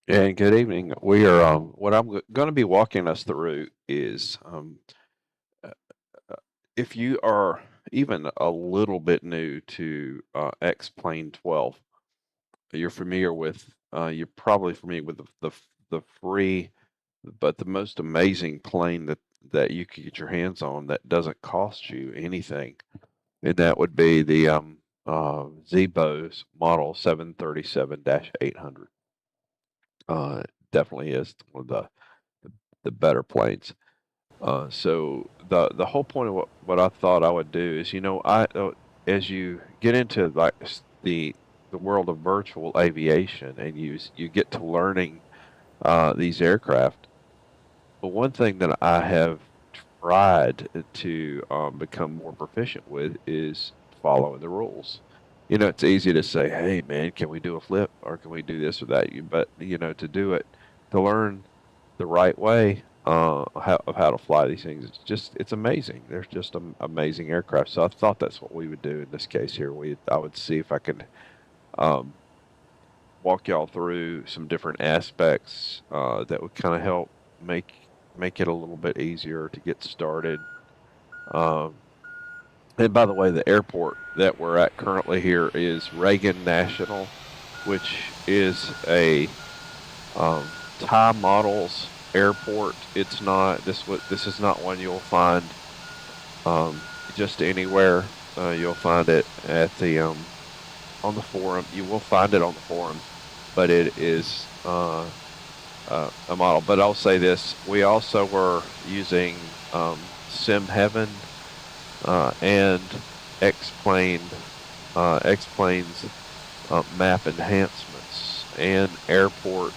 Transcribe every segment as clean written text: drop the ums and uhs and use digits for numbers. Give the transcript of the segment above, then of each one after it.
And good evening. We are what I'm going to be walking us through is uh, if you are even a little bit new to X-Plane 12, you're probably familiar with the free, but the most amazing plane that you could get your hands on that doesn't cost you anything, and that would be the Zibo's model 737-800. Definitely is one of the better planes. So the whole point of what I thought I would do is, as you get into like the world of virtual aviation and you get to learning these aircraft. But one thing that I have tried to become more proficient with is following the rules. It's easy to say, "Hey, man, can we do a flip or can we do this or that?" But to do it, to learn the right way how to fly these things, it's amazing. There's just amazing aircraft. So I thought that's what we would do in this case here. I would see if I could um, walk y'all through some different aspects that would kind of help make make it a little bit easier to get started. Um, and by the way, the airport that we're at currently here is Reagan National, which is a Thai models airport. It's not this is not one you'll find um, just anywhere. You'll find it at the on the forum. You will find it on the forum, but it is a model. But I'll say this: we also were using Sim Heaven and X-Plane, X-Plane's map enhancements and airport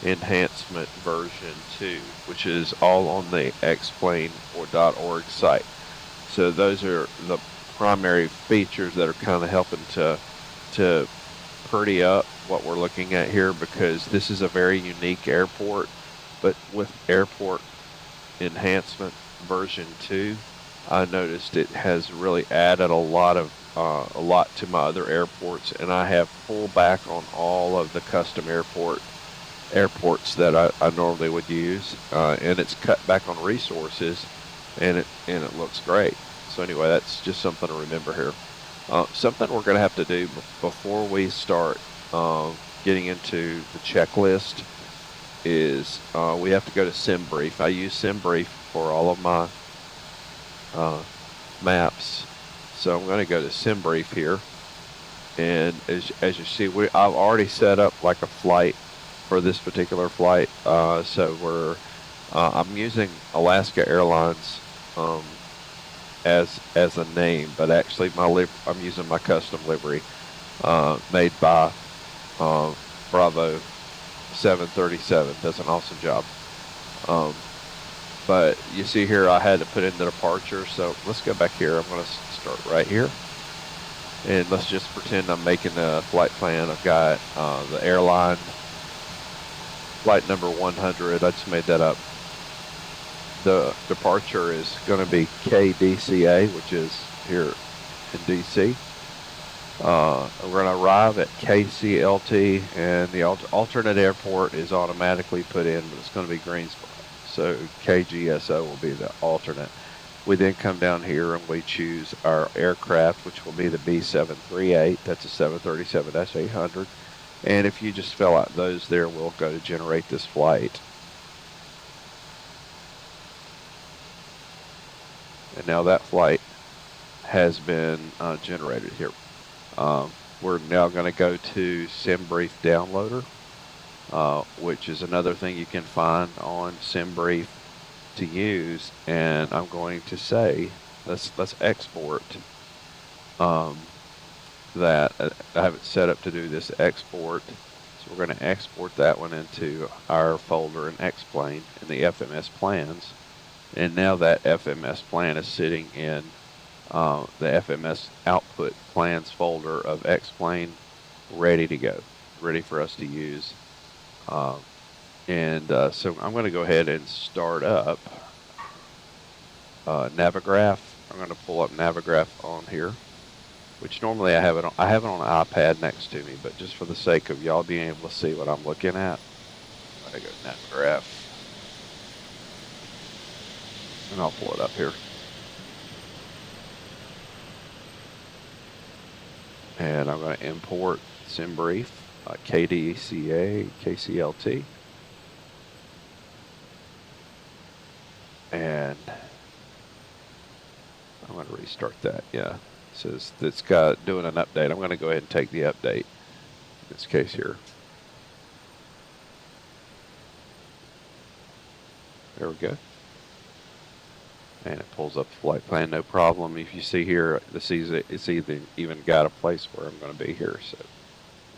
enhancement version 2, which is all on the xplane.org site. So those are the primary features that are kind of helping to pretty up what we're looking at here, because this is a very unique airport. But with airport enhancement version 2, I noticed it has really added a lot to my other airports, and I have pulled back on all of the custom airports that I normally would use, and it's cut back on resources, and it looks great. So anyway, that's just something to remember here. Something we're going to have to do before we start getting into the checklist is we have to go to SimBrief. I use SimBrief for all of my maps, so I'm going to go to SimBrief here, and as you see, I've already set up like a flight for this particular flight. So I'm using Alaska Airlines as a name, but actually I'm using my custom livery made by Bravo 737. Does an awesome job. But you see here, I had to put in the departure. So let's go back here. I'm going to start right here, and let's just pretend I'm making a flight plan. I've got the airline flight number 100. I just made that up. The departure is going to be KDCA, which is here in DC. We're going to arrive at KCLT, and the alternate airport is automatically put in, but it's going to be Greensboro. So KGSO will be the alternate. We then come down here and we choose our aircraft, which will be the B738. That's a 737-800. And if you just fill out those there, we'll go to generate this flight. And now that flight has been generated here. We're now going to go to SimBrief Downloader, which is another thing you can find on SimBrief to use. And I'm going to say, let's export that. I have it set up to do this export. So we're going to export that one into our folder in X-Plane in the FMS plans. And now that FMS plan is sitting in the FMS output plans folder of X-Plane, ready to go, ready for us to use. So I'm going to go ahead and start up Navigraph. I'm going to pull up Navigraph on here, which normally I have it on an iPad next to me, but just for the sake of y'all being able to see what I'm looking at, I go Navigraph, and I'll pull it up here. And I'm going to import SimBrief, KDCA, KCLT. And I'm going to restart that. Yeah, it says it's got doing an update. I'm going to go ahead and take the update in this case here. There we go. And it pulls up the flight plan, no problem. If you see here, it's even got a place where I'm going to be here. So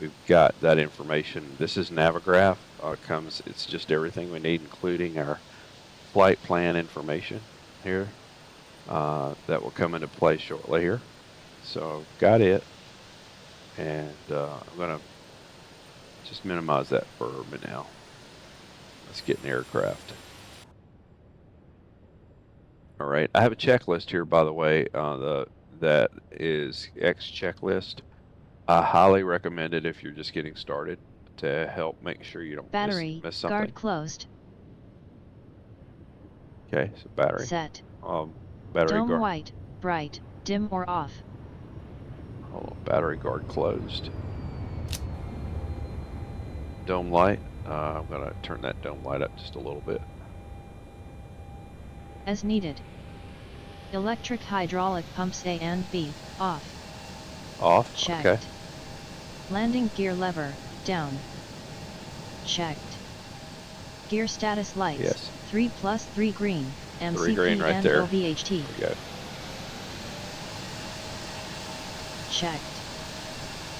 we've got that information. This is Navigraph. It's just everything we need, including our flight plan information here. That will come into play shortly here. So got it. And I'm going to just minimize that for me now. Let's get an aircraft. All right, I have a checklist here, by the way. That is X checklist. I highly recommend it if you're just getting started to help make sure you don't miss something. Guard closed. Okay, so battery. Set. Battery Dome guard. white, bright, dim or off. Hold on, battery guard closed. Dome light. I'm gonna turn that dome light up just a little bit. As needed. Electric hydraulic pumps A and B, off. Off, Checked. okay. Landing gear lever, down. Checked. Gear status lights, Yes. 3+3 green, MCP 3 green right and there. OVHT. There we go. Checked.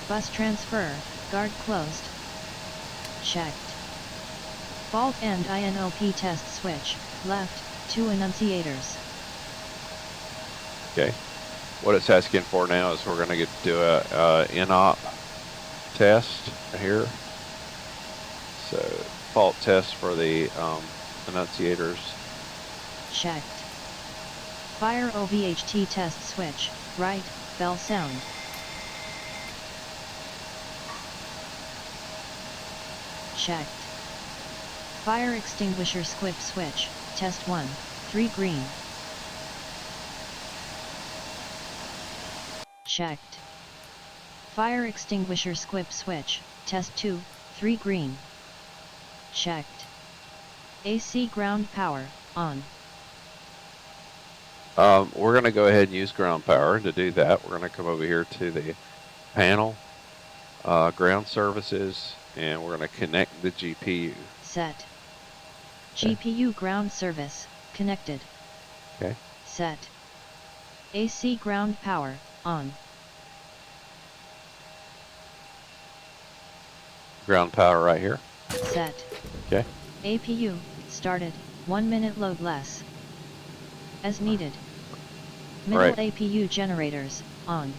Bus transfer, guard closed. Checked. Fault and INOP test switch, left, 2 annunciators. Okay. What it's asking for now is we're going to do a INOP test here. So fault test for the annunciators. Checked. Fire OVHT test switch, right, bell sound. Checked. Fire extinguisher squip switch, test 1, 3 green. Checked. Fire extinguisher squip switch, test 2, 3 green. Checked. AC ground power, on. We're going to go ahead and use ground power. To do that, we're going to come over here to the panel, ground services, and we're going to connect the GPU. Set. Okay. GPU ground service, connected. Okay. Set. AC ground power, on. Ground power right here. Set. Okay. APU, started, 1 minute load less. As needed. Middle Right. APU generators, on.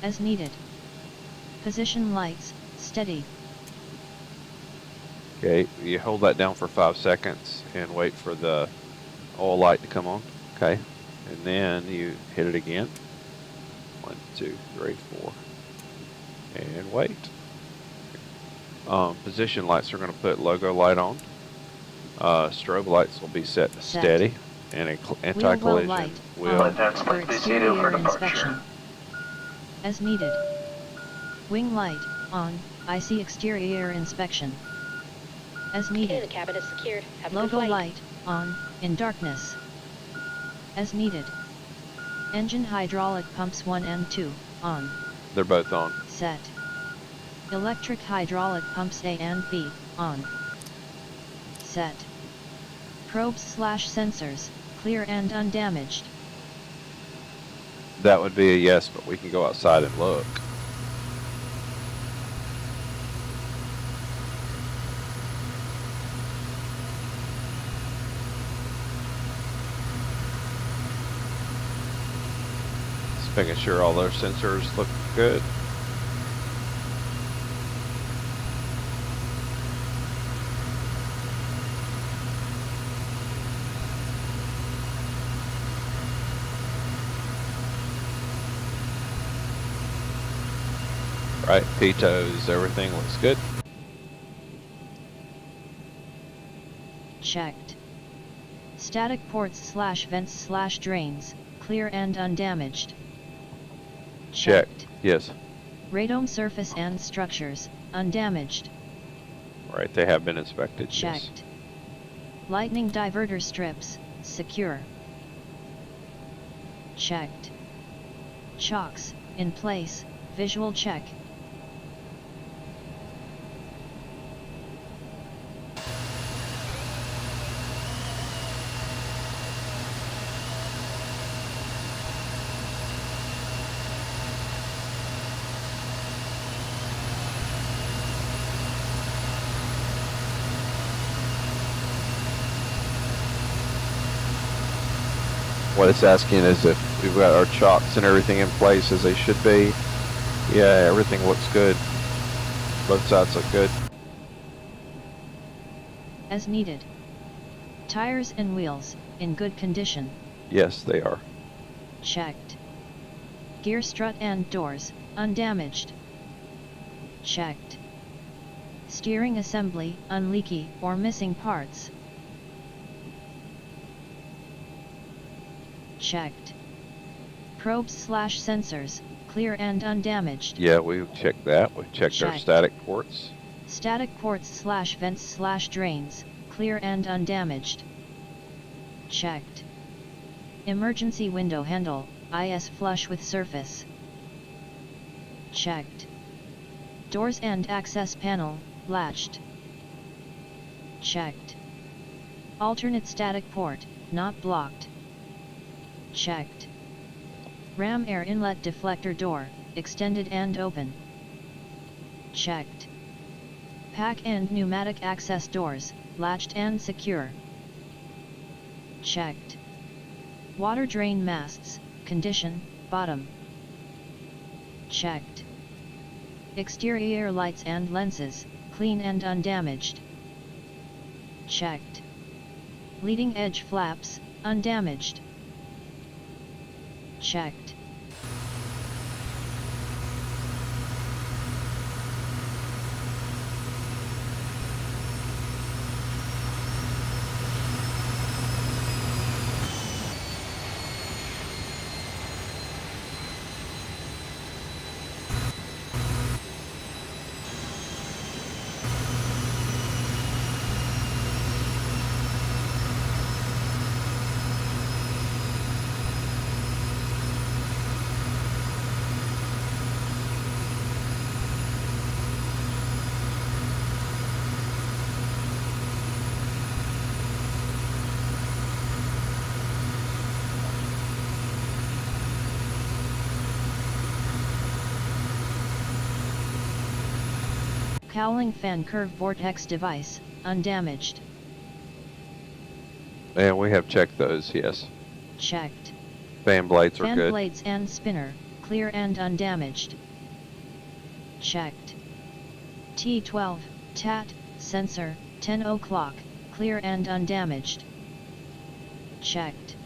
As needed. Position lights, steady. Okay, you hold that down for 5 seconds and wait for the oil light to come on. Okay, and then you hit it again. 1, 2, 3, 4, and wait. Position lights are going to put logo light on. Strobe lights will be set to steady, and anti-collision light, will. for exterior inspection. As needed. Wing light, on, IC exterior inspection. As needed. Okay, the cabin is secured. Have a good Logo flight. light, on, in darkness. As needed. Engine hydraulic pumps 1 and 2, on. They're both on. Set. Electric hydraulic pumps A and B, on. Set. Probes/sensors, clear and undamaged. That would be a yes, but we can go outside and look. Just making sure all those sensors look good. Right, pitos, everything looks good. Checked. Static ports/vents/drains, clear and undamaged. Checked. Yes. Radome surface and structures, undamaged. Right, they have been inspected. Checked. Yes. Lightning diverter strips, secure. Checked. Chocks, in place, visual check. What it's asking is if we've got our chocks and everything in place as they should be. Yeah, everything looks good. Both sides look good. As needed. Tires and wheels, in good condition. Yes, they are. Checked. Gear strut and doors, undamaged. Checked. Steering assembly, unleaky or missing parts. Checked. Probes/sensors, clear and undamaged. Yeah, we've checked that. We've checked our static ports. Static ports/vents/drains, clear and undamaged. Checked. Emergency window handle, IS flush with surface. Checked. Doors and access panel, latched. Checked. Alternate static port, not blocked. Checked. Ram air inlet deflector door, extended and open. Checked. Pack and pneumatic access doors, latched and secure. Checked. Water drain masts, condition, bottom. Checked. Exterior lights and lenses, clean and undamaged. Checked. Leading edge flaps, undamaged. Checked. Cowling fan curve vortex device, undamaged. And we have checked those, yes. Checked. Fan blades are good. Fan blades and spinner, clear and undamaged. Checked. T12, TAT, sensor, 10 o'clock, clear and undamaged. Checked.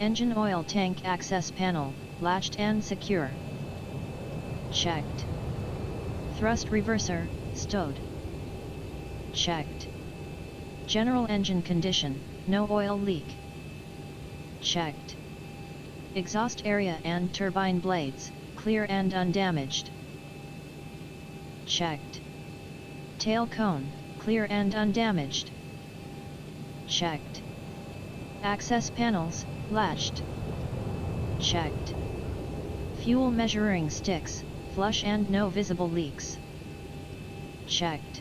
Engine oil tank access panel, latched and secure. Checked. Thrust reverser, stowed. Checked. General engine condition, no oil leak. Checked. Exhaust area and turbine blades, clear and undamaged. Checked. Tail cone, clear and undamaged. Checked. Access panels, latched. Checked. Fuel measuring sticks, flush and no visible leaks. Checked.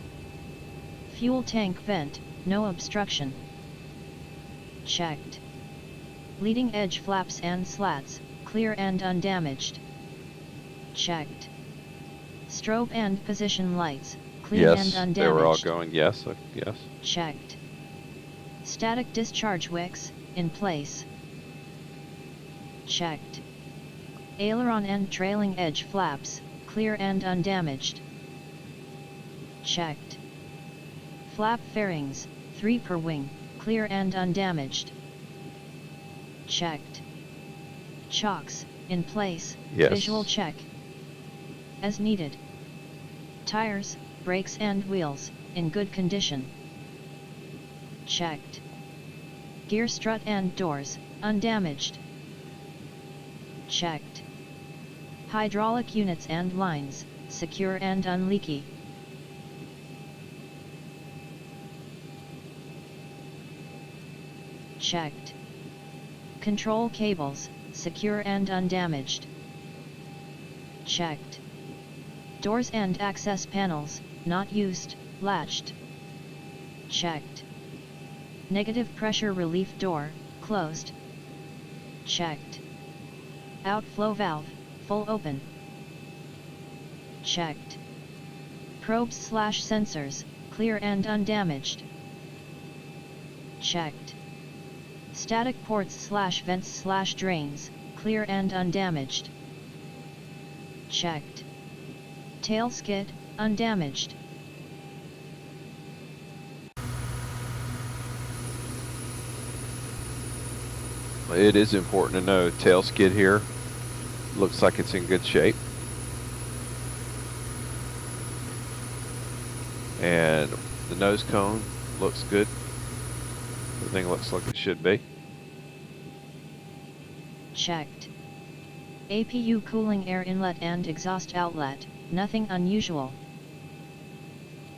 Fuel tank vent, no obstruction. Checked. Leading edge flaps and slats, clear and undamaged. Checked. Strobe and position lights, clean and undamaged. Yes, they were all going yes, yes. Checked. Static discharge wicks, in place. Checked. Aileron and trailing edge flaps, clear and undamaged. Checked. Flap fairings, 3 per wing, clear and undamaged. Checked. Chocks, in place, Yes. visual check. As needed. Tires, brakes and wheels, in good condition. checked. Gear strut and doors, undamaged. Checked. Hydraulic units and lines, secure and unleaky. Checked. Control cables, secure and undamaged. Checked. Doors and access panels, not used, latched. Checked. Negative pressure relief door, closed. Checked. Outflow valve, full open. Checked. Probes/sensors, clear and undamaged. Checked. Static ports/vents/drains, clear and undamaged. Checked. Tail skid, undamaged. It is important to know tail skid here looks like it's in good shape. And the nose cone looks good. Everything looks like it should be. Checked. APU cooling air inlet and exhaust outlet, nothing unusual.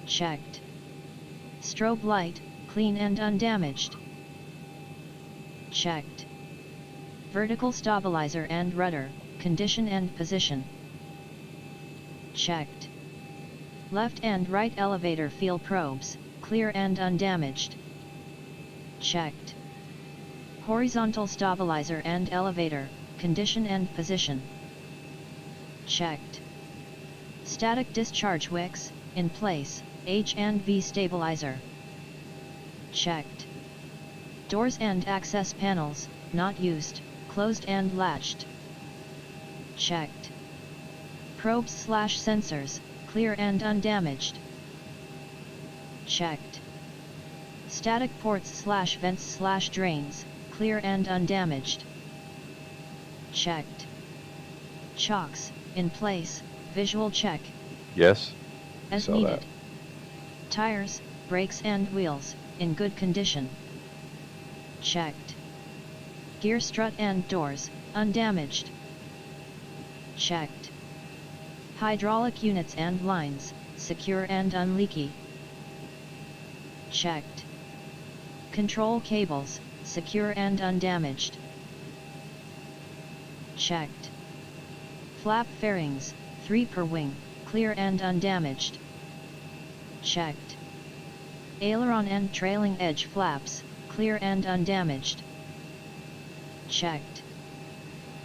Checked. Strobe light, clean and undamaged. Checked. Vertical stabilizer and rudder, condition and position. Checked. Left and right elevator feel probes, clear and undamaged. Checked. Horizontal stabilizer and elevator, condition and position. Checked. Static discharge wicks, in place, H and V stabilizer. Checked. Doors and access panels, not used, closed and latched. Checked. Probes/sensors, clear and undamaged. Checked. Static ports/vents/drains, clear and undamaged. Checked. Chocks, in place, visual check. Yes. As Saw needed. that. Tires, brakes and wheels, in good condition. Checked. Gear strut and doors, undamaged. Checked. Hydraulic units and lines, secure and unleaky. Checked. Control cables, secure and undamaged. Checked. Flap fairings, 3 per wing, clear and undamaged. Checked. Aileron and trailing edge flaps, clear and undamaged. Checked.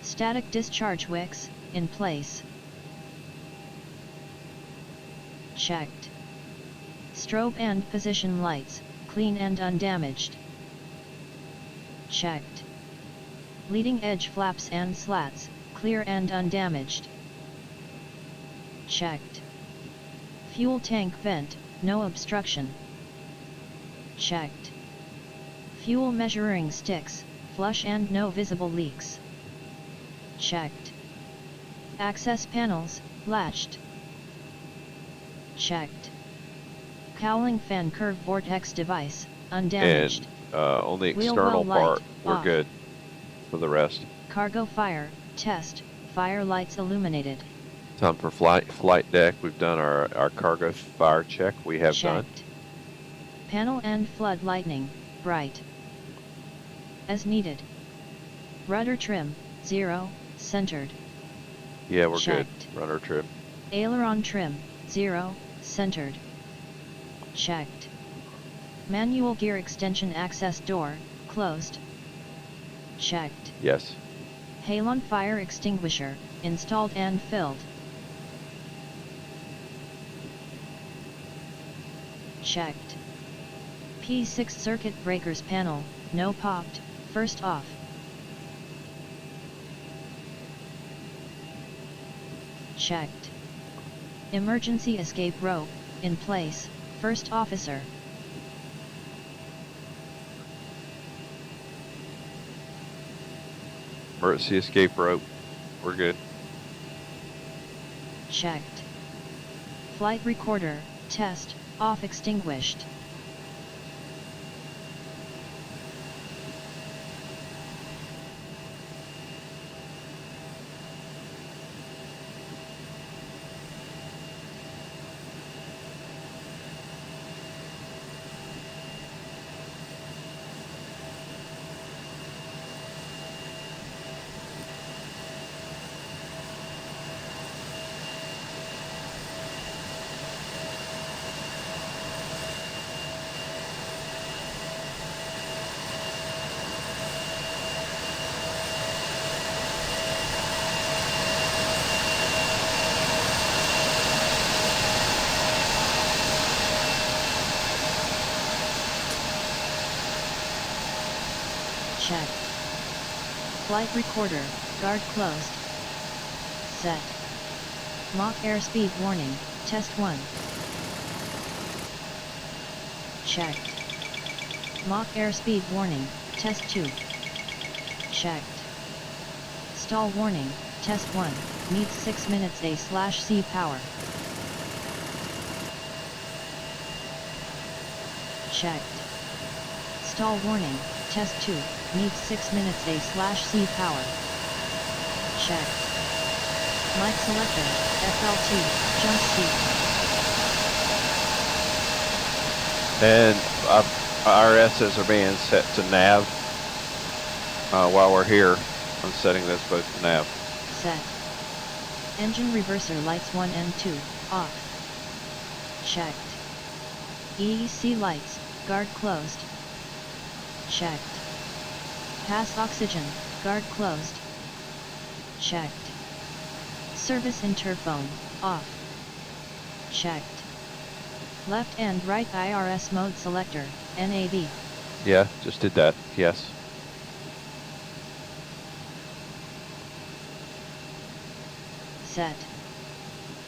Static discharge wicks, in place. Checked. Strobe and position lights, clean and undamaged. Checked. Leading edge flaps and slats, clear and undamaged. Checked. Fuel tank vent, no obstruction. Checked. Fuel measuring sticks, flush and no visible leaks. Checked. Access panels, latched. Checked. Cowling fan curve vortex device, undamaged. And on the Wheel external well part, light, we're off. good. For the rest, Cargo fire, test, fire lights illuminated. time for flight deck. We've done our cargo fire check. We have done. Checked. Panel and flood lightning, bright. As needed. Rudder trim, 0, centered. Yeah, we're Checked. good. Rudder trim. Aileron trim, 0, centered. Checked. Manual gear extension access door, closed. Checked. Yes. Halon fire extinguisher, installed and filled. Checked. P6 circuit breakers panel, no popped, first off. Checked. Emergency escape rope, in place, first officer. Emergency escape rope. We're good. Checked. Flight recorder, test, off extinguished. Check. Flight recorder, guard closed. Set. Mach airspeed warning, test 1. Checked. Mach airspeed warning, test 2. Checked. Stall warning, test 1, needs 6 minutes A/C power. Checked. Stall warning, test 2, needs 6 minutes A/C power. Checked. Light selector, FLT, jump seat. And our S's are being set to nav. While we're here, I'm setting this both to nav. Set. Engine reverser lights 1 and 2, off. Checked. EEC lights, guard closed. Checked. Pass oxygen, guard closed. Checked. Service interphone, off. Checked. Left and right IRS mode selector, NAV. Yeah, just did that, yes. Set.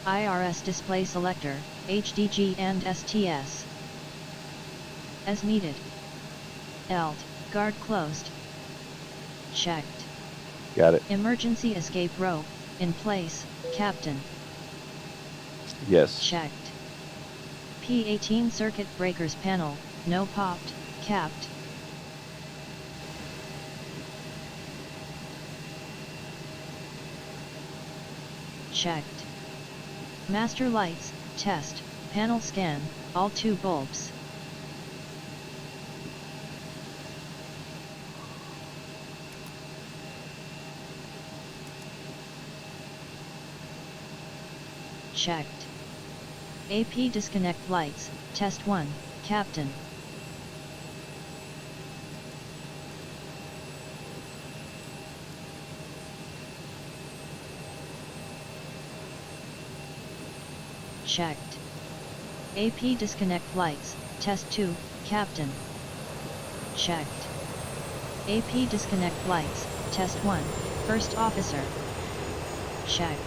IRS display selector, HDG and STS. As needed. ELT, guard closed. Checked. Got it. Emergency escape rope, in place, captain. Yes. Checked. P18 circuit breakers panel, no popped, capped. Checked. Master lights, test, panel scan, all 2 bulbs. Checked. AP disconnect lights, test 1, captain. Checked. AP disconnect lights, test 2, captain. Checked. AP disconnect lights, test 1, first officer. Checked.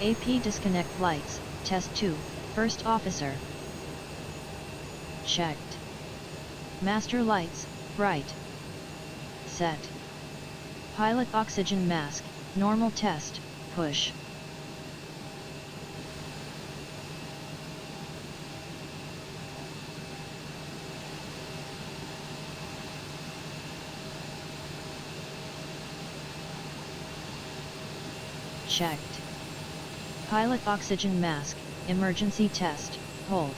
AP disconnect lights, test 2, first officer. Checked. Master lights, bright. Set. Pilot oxygen mask, normal test, push. Checked. Pilot oxygen mask, emergency test, hold.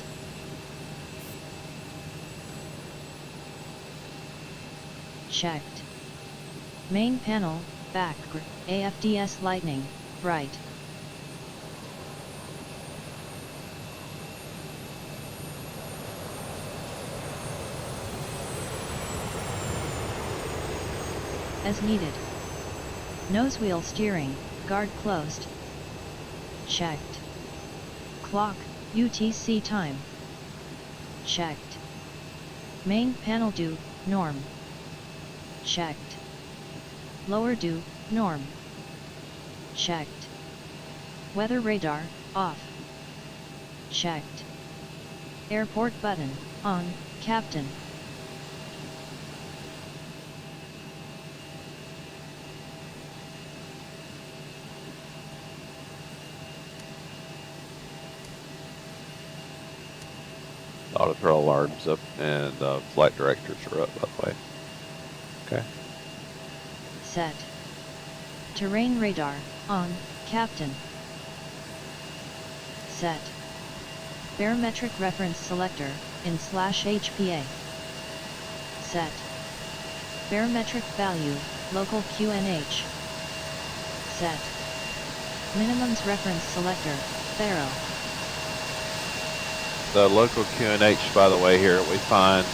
Checked. Main panel, back, AFDS lightning, bright. As needed. Nose wheel steering, guard closed. Checked. Clock, UTC time. Checked. Main panel due, norm. Checked. Lower due, norm. Checked. Weather radar, off. Checked. Airport button, on, captain. Auto throw alarms up and flight directors are up, by the way. Okay. Set. Terrain radar, on, captain. Set. Barometric reference selector, in/HPA. Set. Barometric value, local QNH. Set. Minimums reference selector, Faro. The local QNH, by the way, here we find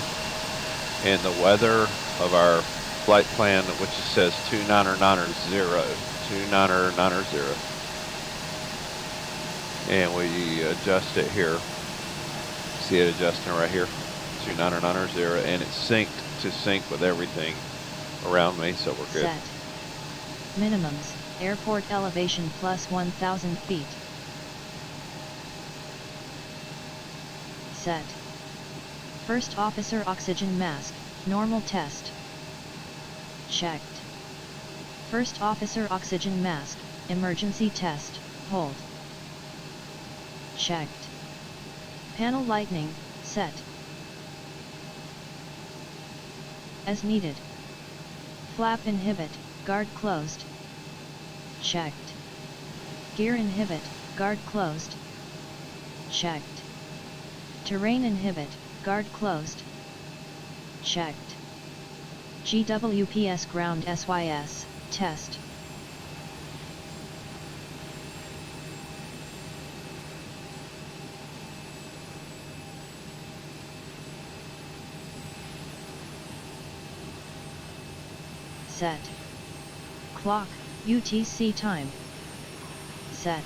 in the weather of our flight plan, which says 29990, 29990. And we adjust it here. See it adjusting right here, 29990, and it's synced to sync with everything around me, so we're good. Set. Minimums, airport elevation plus 1,000 feet. Set. First officer oxygen mask, normal test. Checked. First officer oxygen mask, emergency test, hold. Checked. Panel lighting, set. As needed. Flap inhibit, guard closed. Checked. Gear inhibit, guard closed. Checked. Terrain inhibit, guard closed. Checked. GWPS ground SYS, test. Set. Clock, UTC time. Set.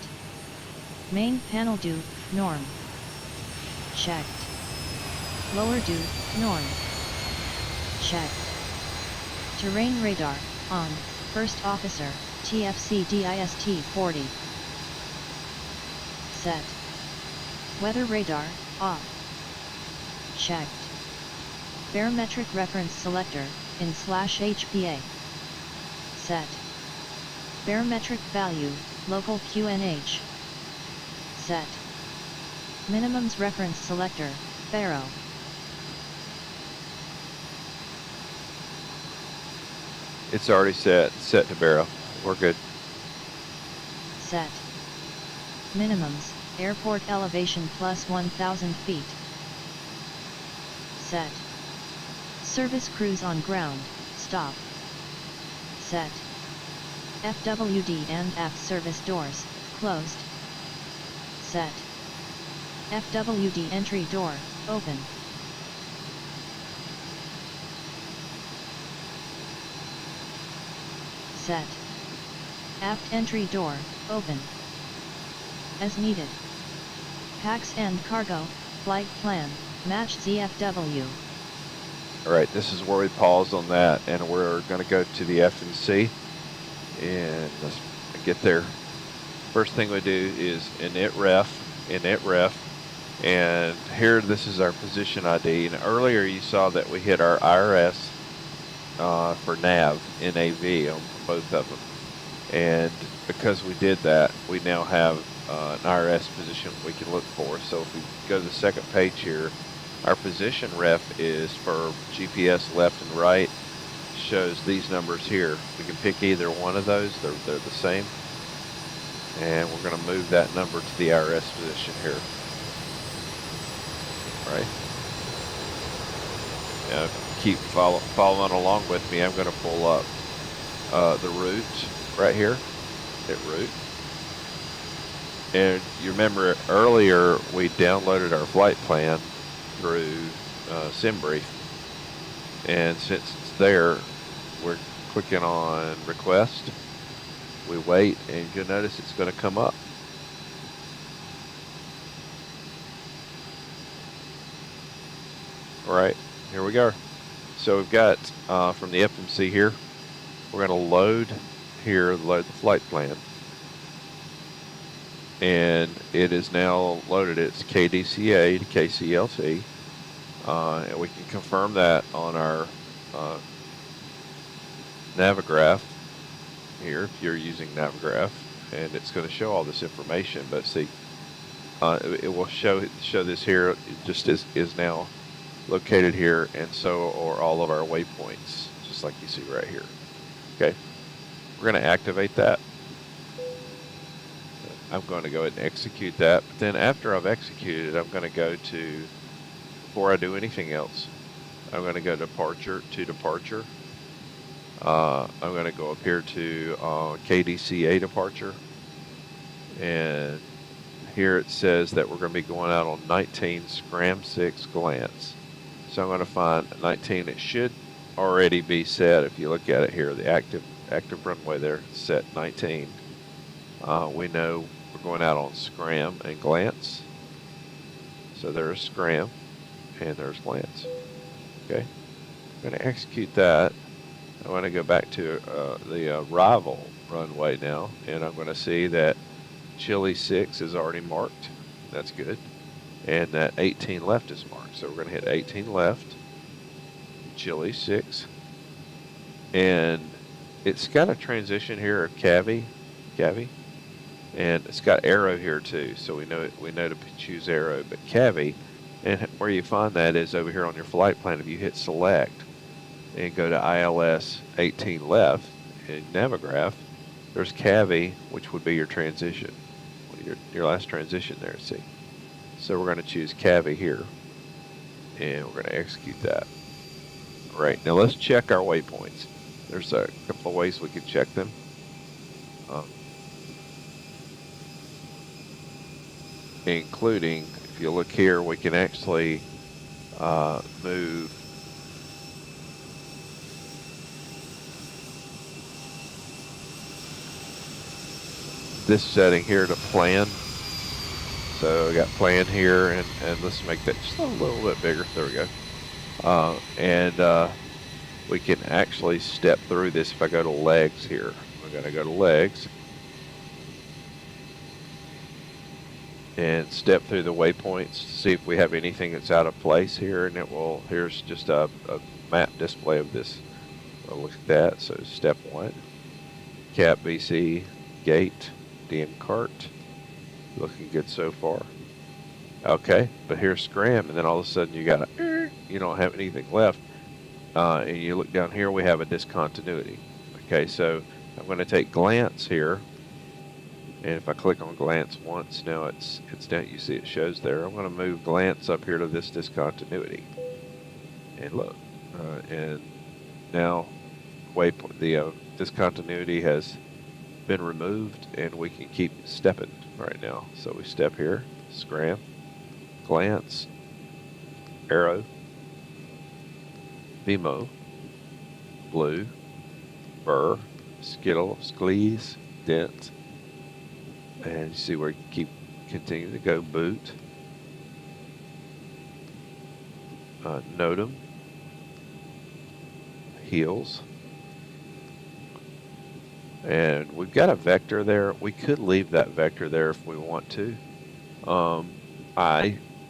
Main panel do, norm. Checked. Lower do, norm. Checked. Terrain radar, on, first officer, TFC DIST 40. Set. Weather radar, off. Checked. Barometric reference selector, in/HPA. Set. Barometric value, local QNH. Set. Minimums reference selector, baro. It's already set to baro. We're good. Set. Minimums, airport elevation plus 1,000 feet. Set. Service crews on ground, stop. Set. FWD and aft service doors, closed. Set. FWD entry door, open. Set. Aft entry door, open. As needed. Packs and cargo, flight plan, match ZFW. Alright, this is where we paused on that, and we're going to go to the FMC, and let's get there. First thing we do is init ref, and here this is our position ID, and earlier you saw that we hit our IRS for NAV, NAV on both of them, and because we did that, we now have an IRS position we can look for. So if we go to the second page here, our position ref is for GPS left and right, shows these numbers here. We can pick either one of those, they're the same, and we're going to move that number to the IRS position here. Right. Now, keep following along with me. I'm going to pull up the route right here. Hit route. And you remember earlier we downloaded our flight plan through SimBrief. And since it's there, we're clicking on request. We wait, and you'll notice it's going to come up. All right, here we go. So we've got from the FMC here, we're going to load the flight plan. And it is now loaded. It's KDCA to KCLC. And we can confirm that on our Navigraph here, if you're using Navigraph, and it's going to show all this information. But see, it will show this here. It just is now located here, and so are all of our waypoints, just like you see right here. Okay, we're going to activate that. I'm going to go ahead and execute that. But then after I've executed, I'm going to go to, before I do anything else, I'm going to go departure to departure. I'm going to go up here to KDCA departure. And here it says that we're going to be going out on 19 Scram 6 glance. So I'm going to find 19. It should already be set. If you look at it here, the active runway there, set 19. We know we're going out on Scram and glance. So there's Scram and there's glance. Okay, I'm going to execute that. want to go back to the arrival runway now, and I'm going to see that Chile 6 is already marked. That's good. And that 18 left is marked. So we're going to hit 18 left, Chile 6. And it's got a transition here of cavi, and it's got arrow here too. So we know to choose arrow, but cavi, and where you find that is over here on your flight plan. If you hit select and go to ILS 18 left in Navigraph, there's cavi, which would be your transition, your last transition there. See, so we're going to choose cavi here, and we're going to execute that. All right, now let's check our waypoints. There's a couple of ways we can check them. Including, if you look here, we can actually move this setting here to plan. So we got plan here, and let's make that just a little bit bigger. There we go. And we can actually step through this. If I go to legs here, we're going to go to legs and step through the waypoints to see if we have anything that's out of place here, and it will. Here's just a map display of this. We'll look at that. So step 1, cap BC gate DM cart, looking good so far. Okay, but here's scram, and then all of a sudden you don't have anything left, and you look down here, we have a discontinuity. Okay, so I'm going to take glance here. And if I click on glance once, now it's down. You see it shows there. I'm going to move glance up here to this discontinuity, and look, and now waypoint, the discontinuity has been removed, and we can keep stepping right now. So we step here, scram, glance, arrow, Vimo, blue, burr, skittle, squeeze, dent. And you see where you keep continuing to go, boot, Notum, heels, and we've got a vector there. We could leave that vector there if we want to.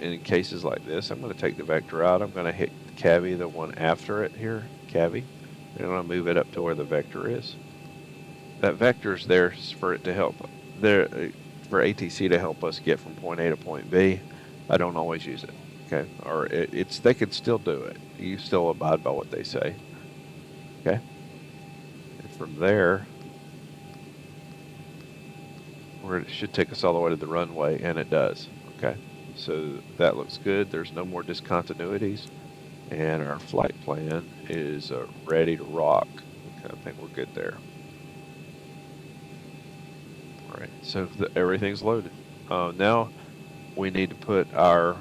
In cases like this, I'm going to take the vector out. I'm going to hit cavi, the one after it here, cavi, and I'm going to move it up to where the vector is. That vector is there for it to help. There for ATC to help us get from point A to point B. I don't always use it, okay? Or they can still do it. You still abide by what they say, okay? And from there, it should take us all the way to the runway, and it does, okay? So that looks good. There's no more discontinuities, and our flight plan is ready to rock. Okay, I think we're good there. Right, so everything's loaded. Now we need to put our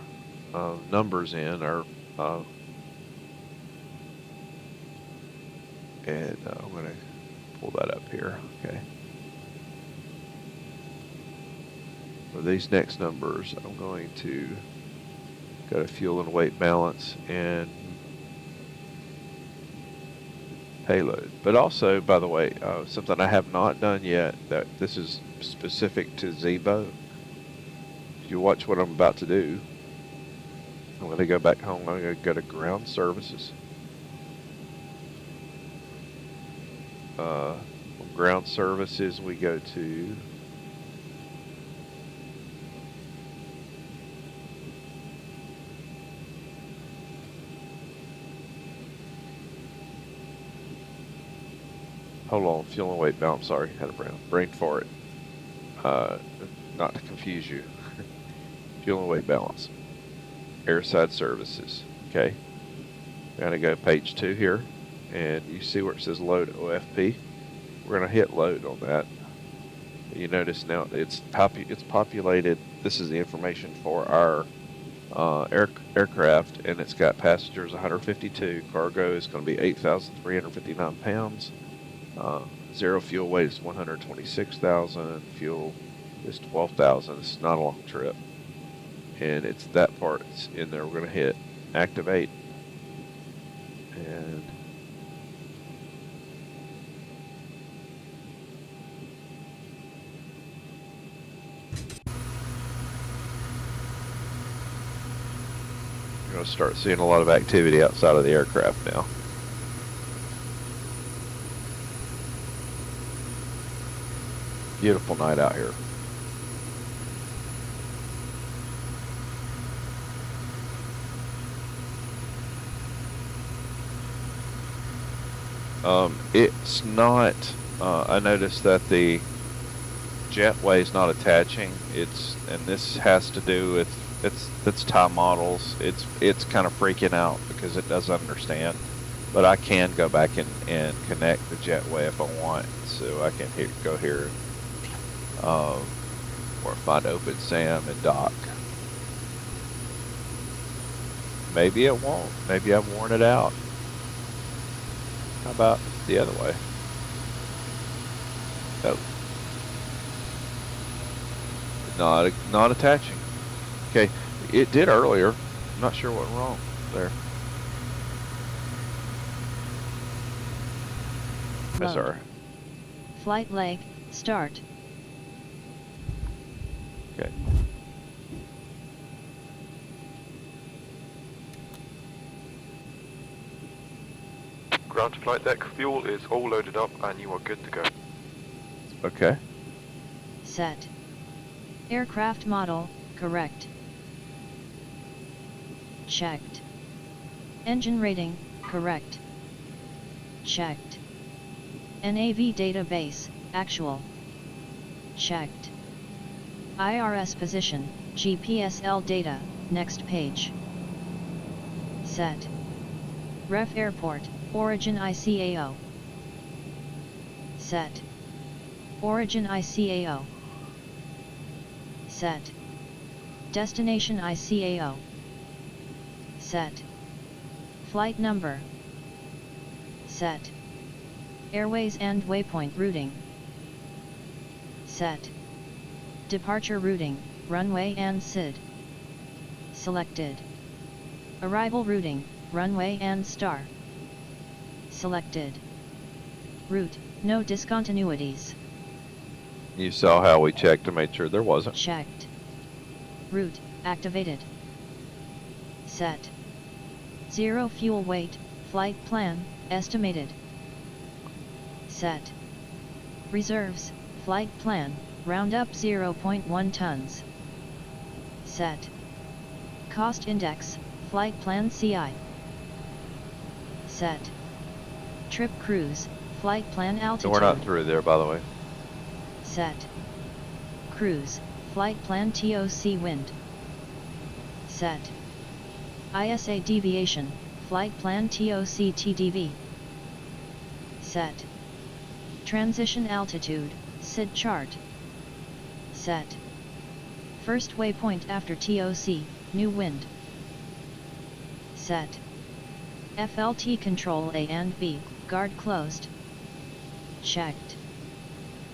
numbers in, and I'm going to pull that up here. Okay. For these next numbers, I'm going to go to fuel and weight balance and payload. But also, by the way, something I have not done yet, that this is specific to Zibo. If you watch what I'm about to do, I'm going to go back home. I'm going to go to ground services. From ground services, we go to hold on, fuel and weight balance. Sorry, had a brain fart. Not to confuse you. Fuel and weight balance. Airside services. Okay. I'm going to go page 2 here, and you see where it says load OFP. We're going to hit load on that. You notice now it's populated. This is the information for our aircraft, and it's got passengers 152. Cargo is going to be 8,359 pounds. Zero fuel weight is 126,000. Fuel is 12,000. It's not a long trip, and it's that part's in there. We're going to hit activate, and going to start seeing a lot of activity outside of the aircraft now. Beautiful night out here. It's not, I noticed that the jetway is not attaching. And this has to do with, it's time models. It's kind of freaking out because it doesn't understand. But I can go back and connect the jetway if I want. So I can go here, or find OpenSAM and dock. Maybe it won't. Maybe I've worn it out. How about the other way? Oh. Not attaching. Okay, it did earlier. I'm not sure what went wrong there. Yes, sir. Flight leg, start. Okay. Ground to flight deck, fuel is all loaded up and you are good to go. Okay. Set. Aircraft model, correct. Checked. Engine rating, correct. Checked. NAV database, actual. Checked. IRS position, GPSL data, next page. Set. Ref airport, origin ICAO. Set. Origin ICAO. Set. Destination ICAO. Set. Flight number. Set. Airways and waypoint routing. Set. Departure routing, runway and SID. Selected. Arrival routing, runway and star. Selected. Route, no discontinuities. You saw how we checked to make sure there wasn't. Checked. Route, activated. Set. Zero fuel weight, flight plan, estimated. Set. Reserves, flight plan, round up 0.1 tons. Set. Cost index, flight plan CI. Set. Trip cruise, flight plan altitude. So we're not through there, by the way. Set. Cruise, flight plan TOC wind. Set. ISA deviation, flight plan TOC TDV. Set. Transition altitude, SID chart. Set. First waypoint after TOC, new wind. Set. FLT control A and B, guard closed. Checked.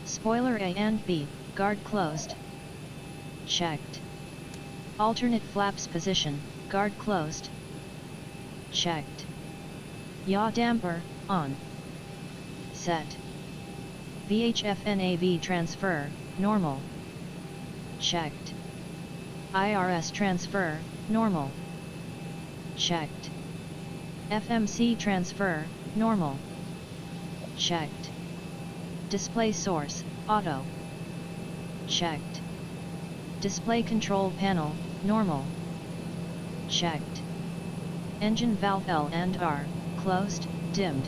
Spoiler A and B, guard closed. Checked. Alternate flaps position, guard closed. Checked. Yaw damper, on. Set. VHF NAV transfer, normal. Checked. IRS transfer, normal. Checked. FMC transfer, normal. Checked. Display source, auto. Checked. Display control panel, normal. Checked. Engine valve L and R, closed, dimmed.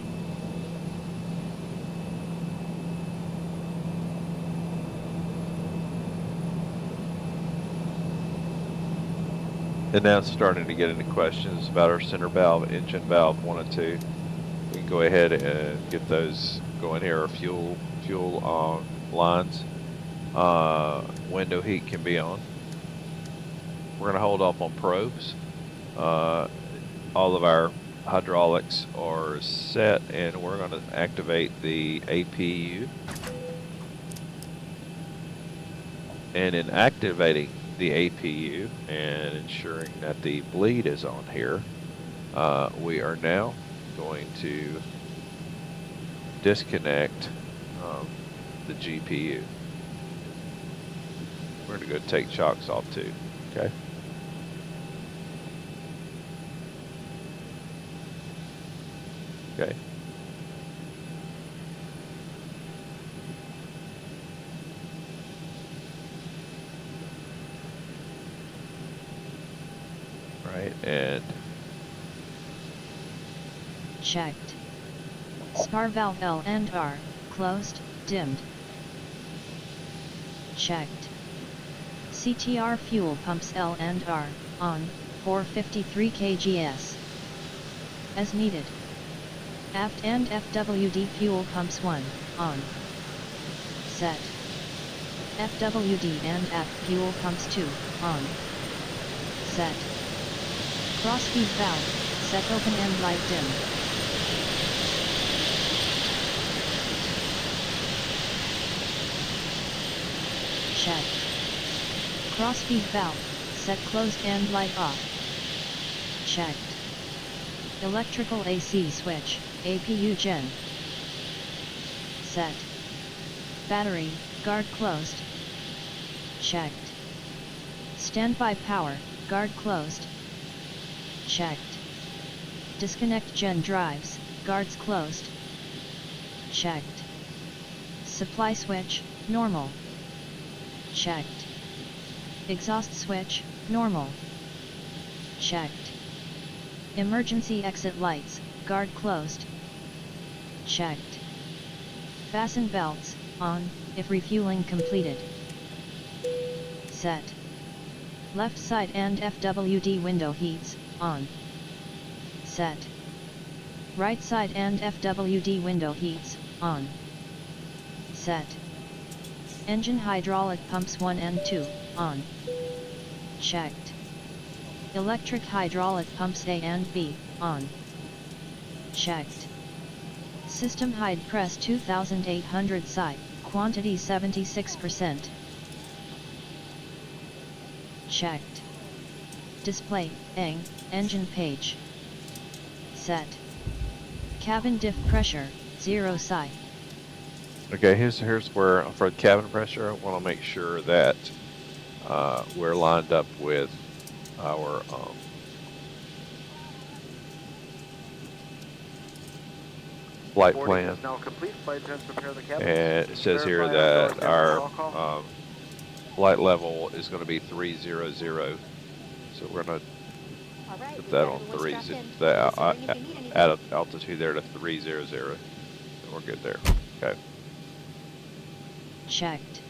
And now it's starting to get into questions about our center valve, engine valve 1 and 2. We can go ahead and get those going here. Our fuel lines. Window heat can be on. We're going to hold off on probes. All of our hydraulics are set, and we're going to activate the APU. And in activating the APU and ensuring that the bleed is on here, we are now going to disconnect the GPU. We're going to go take chocks off too, okay? Okay. Right, and checked. Spar valve L and R, closed, dimmed. Checked. CTR fuel pumps L and R, on, 453 kgs. As needed. Aft and FWD fuel pumps 1, on. Set. FWD and aft fuel pumps 2, on. Set. Crossfeed valve, set open and light dim. Checked. Crossfeed valve, set closed and light off. Checked. Electrical AC switch, APU gen. Set. Battery, guard closed. Checked. Standby power, guard closed. Checked. Disconnect gen drives, guards closed. Checked. Supply switch, normal. Checked. Exhaust switch, normal. Checked. Emergency exit lights, guard closed. Checked. Fasten belts, on, if refueling completed. Set. Left side and FWD window heats, on. Set. Right side and FWD window heats, on. Set. Engine hydraulic pumps 1 and 2, on. Checked. Electric hydraulic pumps A and B, on. Checked. System hide press 2800 side, quantity 76%. Checked. Display, engine page. Set. Cabin diff pressure, 0 psi. okay, here's where for cabin pressure, I want to make sure that we're lined up with our flight Boarding plan. is now complete. Flight attendants prepare the cabin. And it says here Verify that our our flight level is going to be 300. So we're going to put that on 3, at altitude there to 300. And we're good there. Okay. Checked.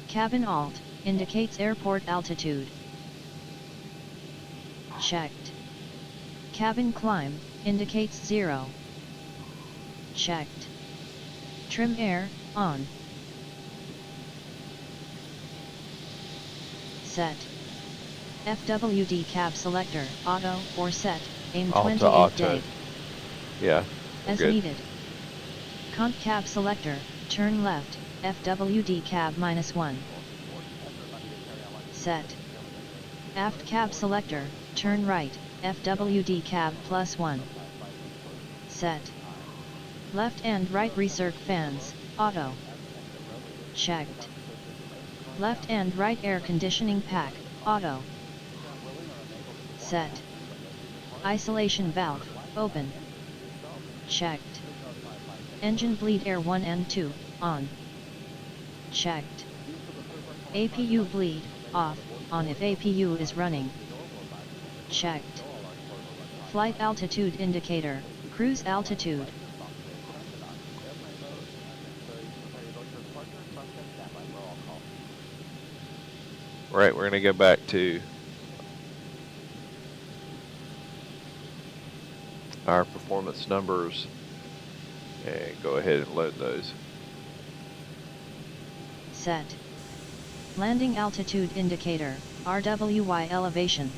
Cabin alt, indicates airport altitude. Checked. Cabin climb, indicates 0. Checked. Trim air, on. Set. FWD cab selector, auto, or set, aim Auto, 28 auto. day. Yeah. As good. needed. Conf cab selector, turn left, FWD cab -1. Set. Aft cab selector, turn right, FWD cab +1. Set. Left and right recirc fans, auto. Checked. Left and right air conditioning pack, auto. Set. Isolation valve, open. Checked. Engine bleed air 1 and 2, on. Checked. APU bleed, off, on if APU is running. Checked. Flight altitude indicator, cruise altitude. Right, we're going to go back to our performance numbers and go ahead and load those. Set. Landing altitude indicator, RWY elevation.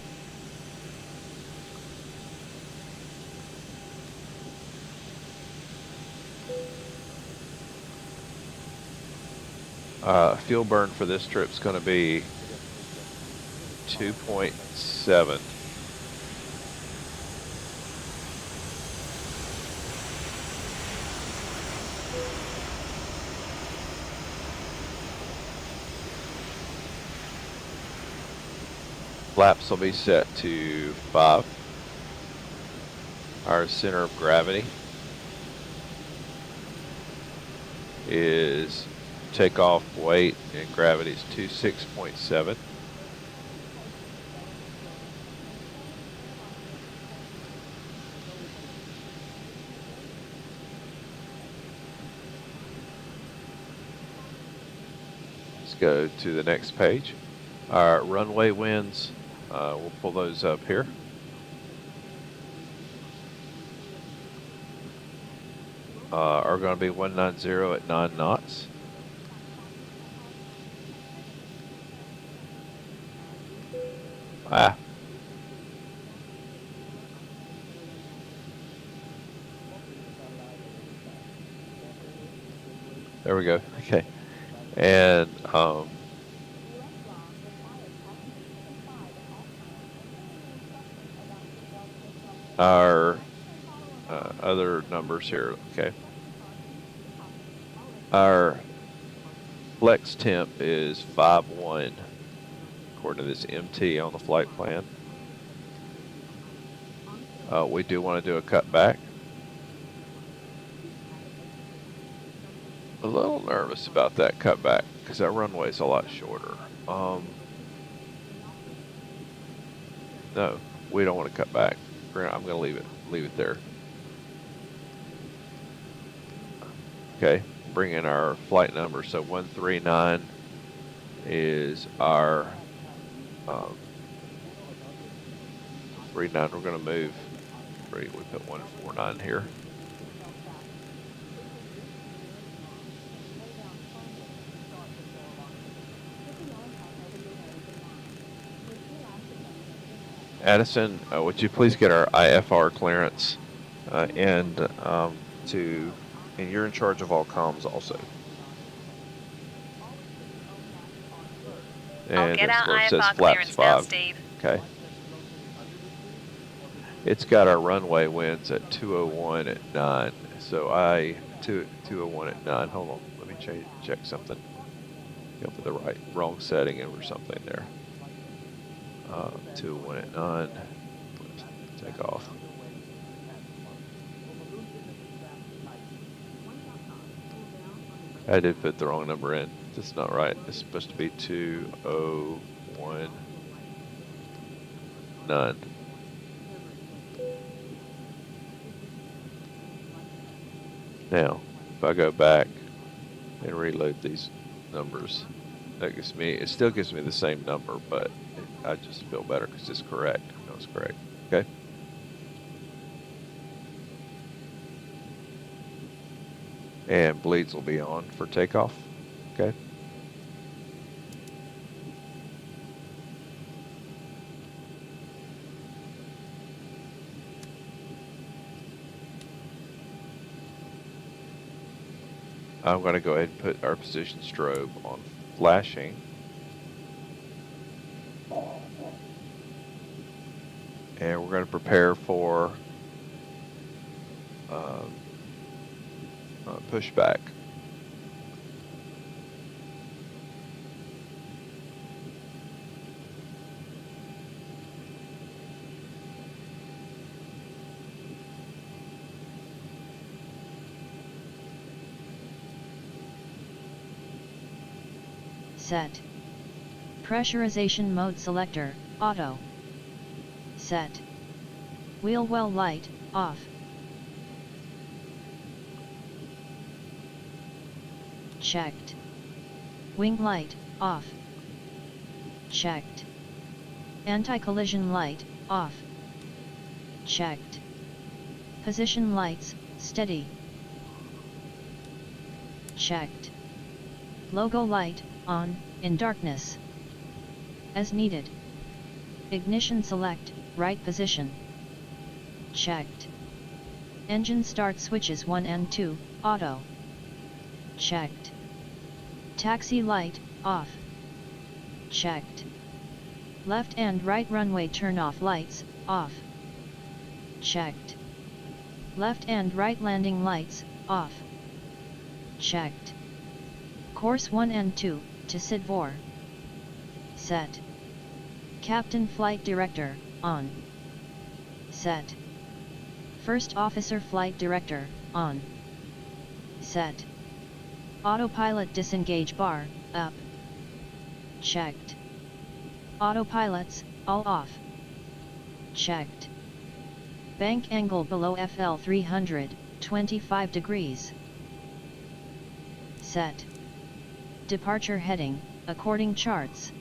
Fuel burn for this trip is going to be 2.7. Flaps will be set to 5. Our center of gravity is takeoff weight and gravity is 26.7. Let's go to the next page. Our runway winds, we'll pull those up here. Are going to be 190 at 9 knots. Ah. There we go. Okay. And our other numbers here. Okay. Our flex temp is 5.1 according to this MT on the flight plan. We do want to do a cutback. A little nervous about that cutback because that runway is a lot shorter. No, we don't want to cut back. I'm going to leave it there. Okay, bring in our flight number. So 139 is our 39. We're going to move. We put 149 here. Addison, would you please get our IFR clearance and you're in charge of all comms also. And I'll get our IFR clearance now, Steve. Okay. It's got our runway winds at 201 at 9. So 201 at 9. Hold on, let me check something. Go for the wrong setting in or something there. 201 at 9. Take off. I did put the wrong number in. That's not right. It's supposed to be 201.9. Now, if I go back and reload these numbers, it still gives me the same number, but I just feel better because it's correct. No, it's correct. Okay. And bleeds will be on for takeoff. Okay. I'm going to go ahead and put our position strobe on flashing. And we're going to prepare for pushback. Set. Pressurization mode selector, auto. Set. Wheel well light, off. Checked. Wing light, off. Checked. Anti-collision light, off. Checked. Position lights, steady. Checked. Logo light, on, in darkness. As needed. Ignition select, right position. Checked. Engine start switches 1 and 2, auto. Checked. Taxi light, off. Checked. Left and right runway turn off lights, off. Checked. Left and right landing lights, off. Checked. Course 1 and 2, to Sidvor. Set. Captain Flight Director, on. Set. First Officer Flight Director, on. Set. Autopilot disengage bar, up. Checked. Autopilots, all off. Checked. Bank angle below FL 300, 25 degrees. Set. Departure heading, according charts.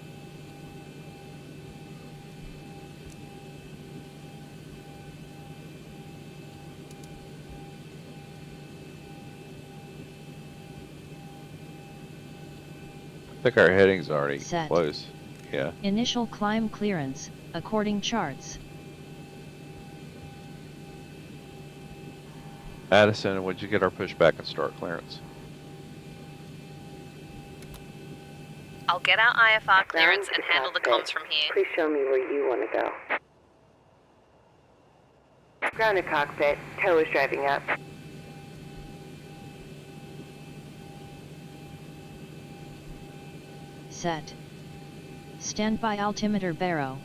I think our heading's already Set. close. Yeah. Initial climb clearance, according charts. Addison, would you get our pushback and start clearance? I'll get out IFR clearance and handle the comms from here. Please show me where you want to go. Ground to cockpit. Tow is driving up. Set. Standby altimeter baro.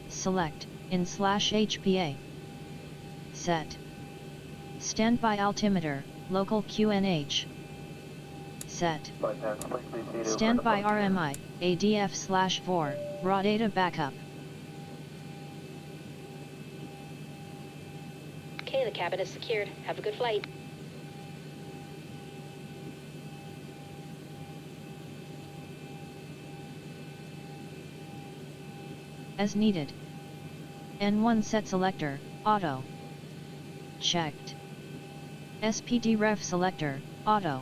Select, in/HPA. Set. Standby altimeter, local QNH. Set. Standby RMI, ADF/4, raw data backup. Okay, the cabin is secured. Have a good flight. As needed. N1 set selector, auto. Checked. SPD ref selector, auto.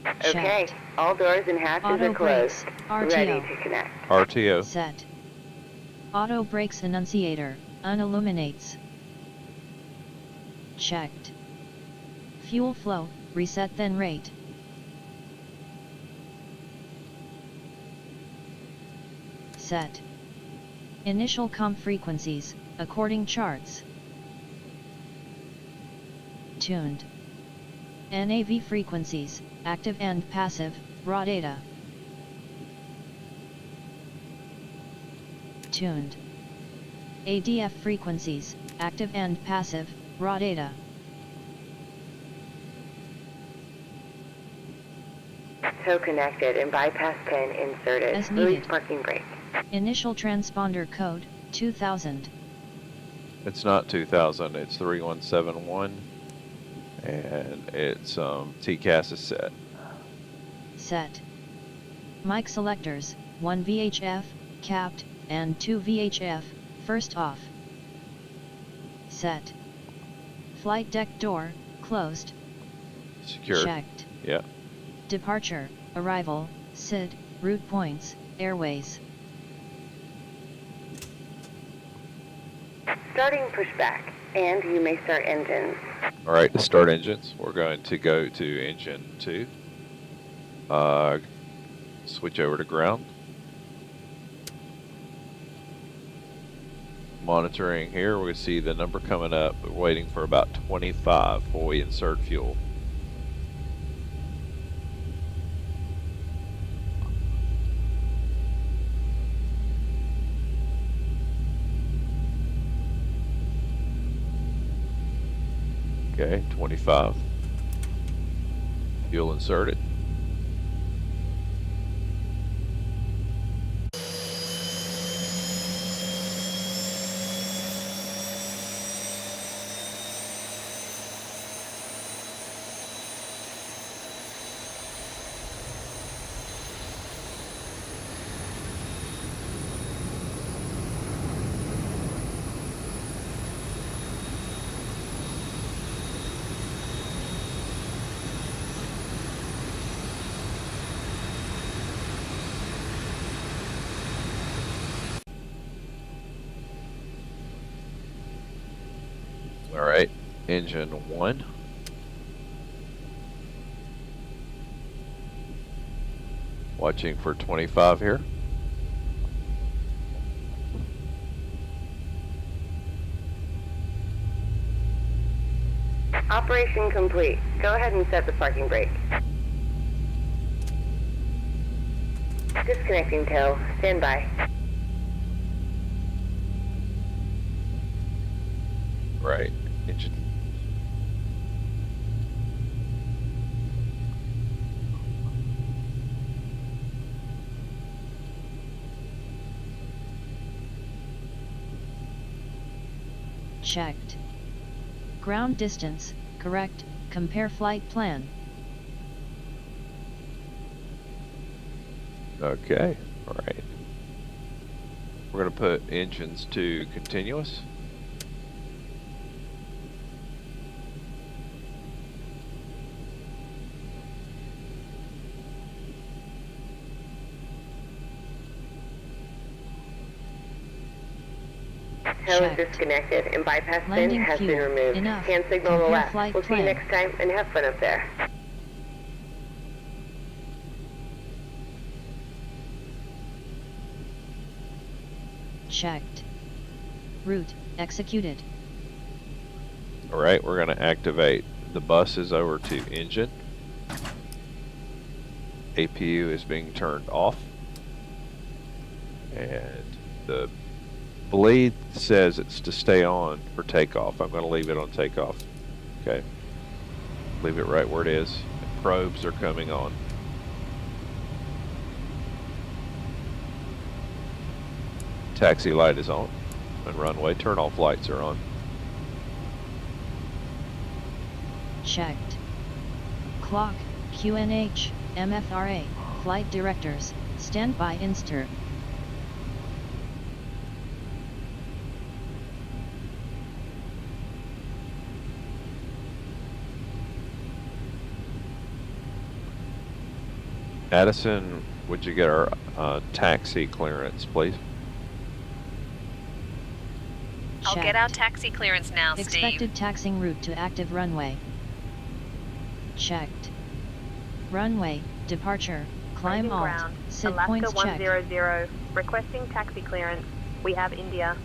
Okay, Checked. all doors and hatches Auto are closed. brakes, Ready RTO. to connect. RTO. Set. Auto brakes annunciator, unilluminates. Checked. Fuel flow, reset then rate. Set. Initial comp frequencies, according charts. Tuned. NAV frequencies, active and passive, raw data. Tuned. ADF frequencies, active and passive, raw data. Tow connected and bypass pin inserted. As Release needed. parking brake. Initial transponder code, 2000. It's not 2000, it's 3171. And it's TCAS is set. Set. Mic selectors, 1 VHF, capped, and 2 VHF, first off. Set. Flight deck door, closed. Secure. Checked. Yeah. Departure, arrival, SID, route points, airways. Starting pushback, and you may start engines. All right, to start engines, we're going to go to engine 2. Switch over to ground. Monitoring here, we see the number coming up. We're waiting for about 25 before we insert fuel. Okay, 25. Fuel inserted. All right, engine 1. Watching for 25 here. Operation complete. Go ahead and set the parking brake. Disconnecting tow. Stand by. Right, engine. Checked. Ground distance, correct, compare flight plan. Okay, alright. We're going to put engines to continuous. Tail is Checked. disconnected and bypass pin Landing has been fuel. removed. Enough. Hand signal on the Compare left. flight We'll see you plan. next time and have fun up there. Checked. Route executed. Alright, we're going to activate the buses over to engine. APU is being turned off. And the bleed says it's to stay on for takeoff. I'm going to leave it on takeoff. Okay. Leave it right where it is. And probes are coming on. Taxi light is on. And runway turn-off lights are on. Checked. Clock, QNH, MFRA, flight directors, standby inster. Addison, would you get our taxi clearance, please? I'll get our taxi clearance now, Steve. Expected taxing route to active runway. Checked. Runway, departure, climb Landing alt, ground, sit Alaska points checked. 100, requesting taxi clearance. We have India.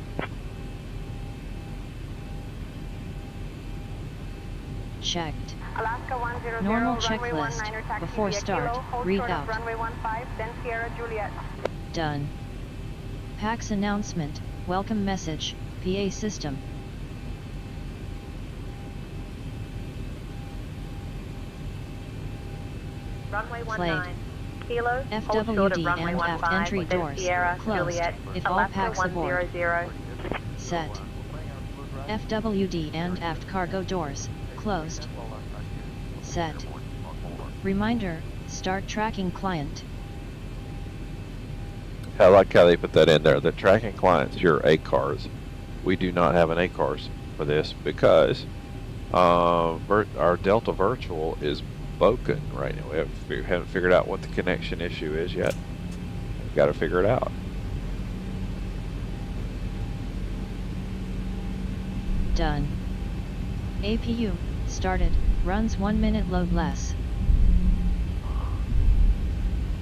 Checked. Alaska 100, Normal runway checklist. 19er, taxi Before via start, Kilo, hold read short of out. runway 15, then Sierra Juliet. Done. PAX announcement, welcome message, PA system. Runway Played. 19. Kilo, hold short of FWD runway and aft 15, entry then doors Sierra closed. Juliet. If all Alaska packs aboard. 100. Set. FWD and aft cargo doors closed. Set. Reminder, start tracking client. I like how they put that in there. The tracking clients, your ACARs. We do not have an ACARs for this because our Delta Virtual is broken right now. We haven't figured out what the connection issue is yet. We've got to figure it out. Done. APU, started, runs 1 minute load less.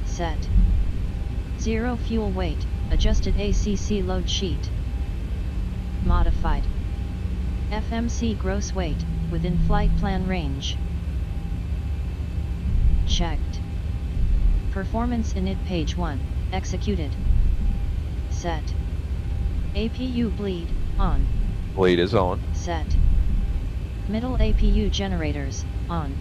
Set. 0 fuel weight, adjusted ACC load sheet. Modified. FMC gross weight, within flight plan range. Checked. Performance init page 1, executed. Set. APU bleed, on. Bleed is on. Set. Middle APU generators, on.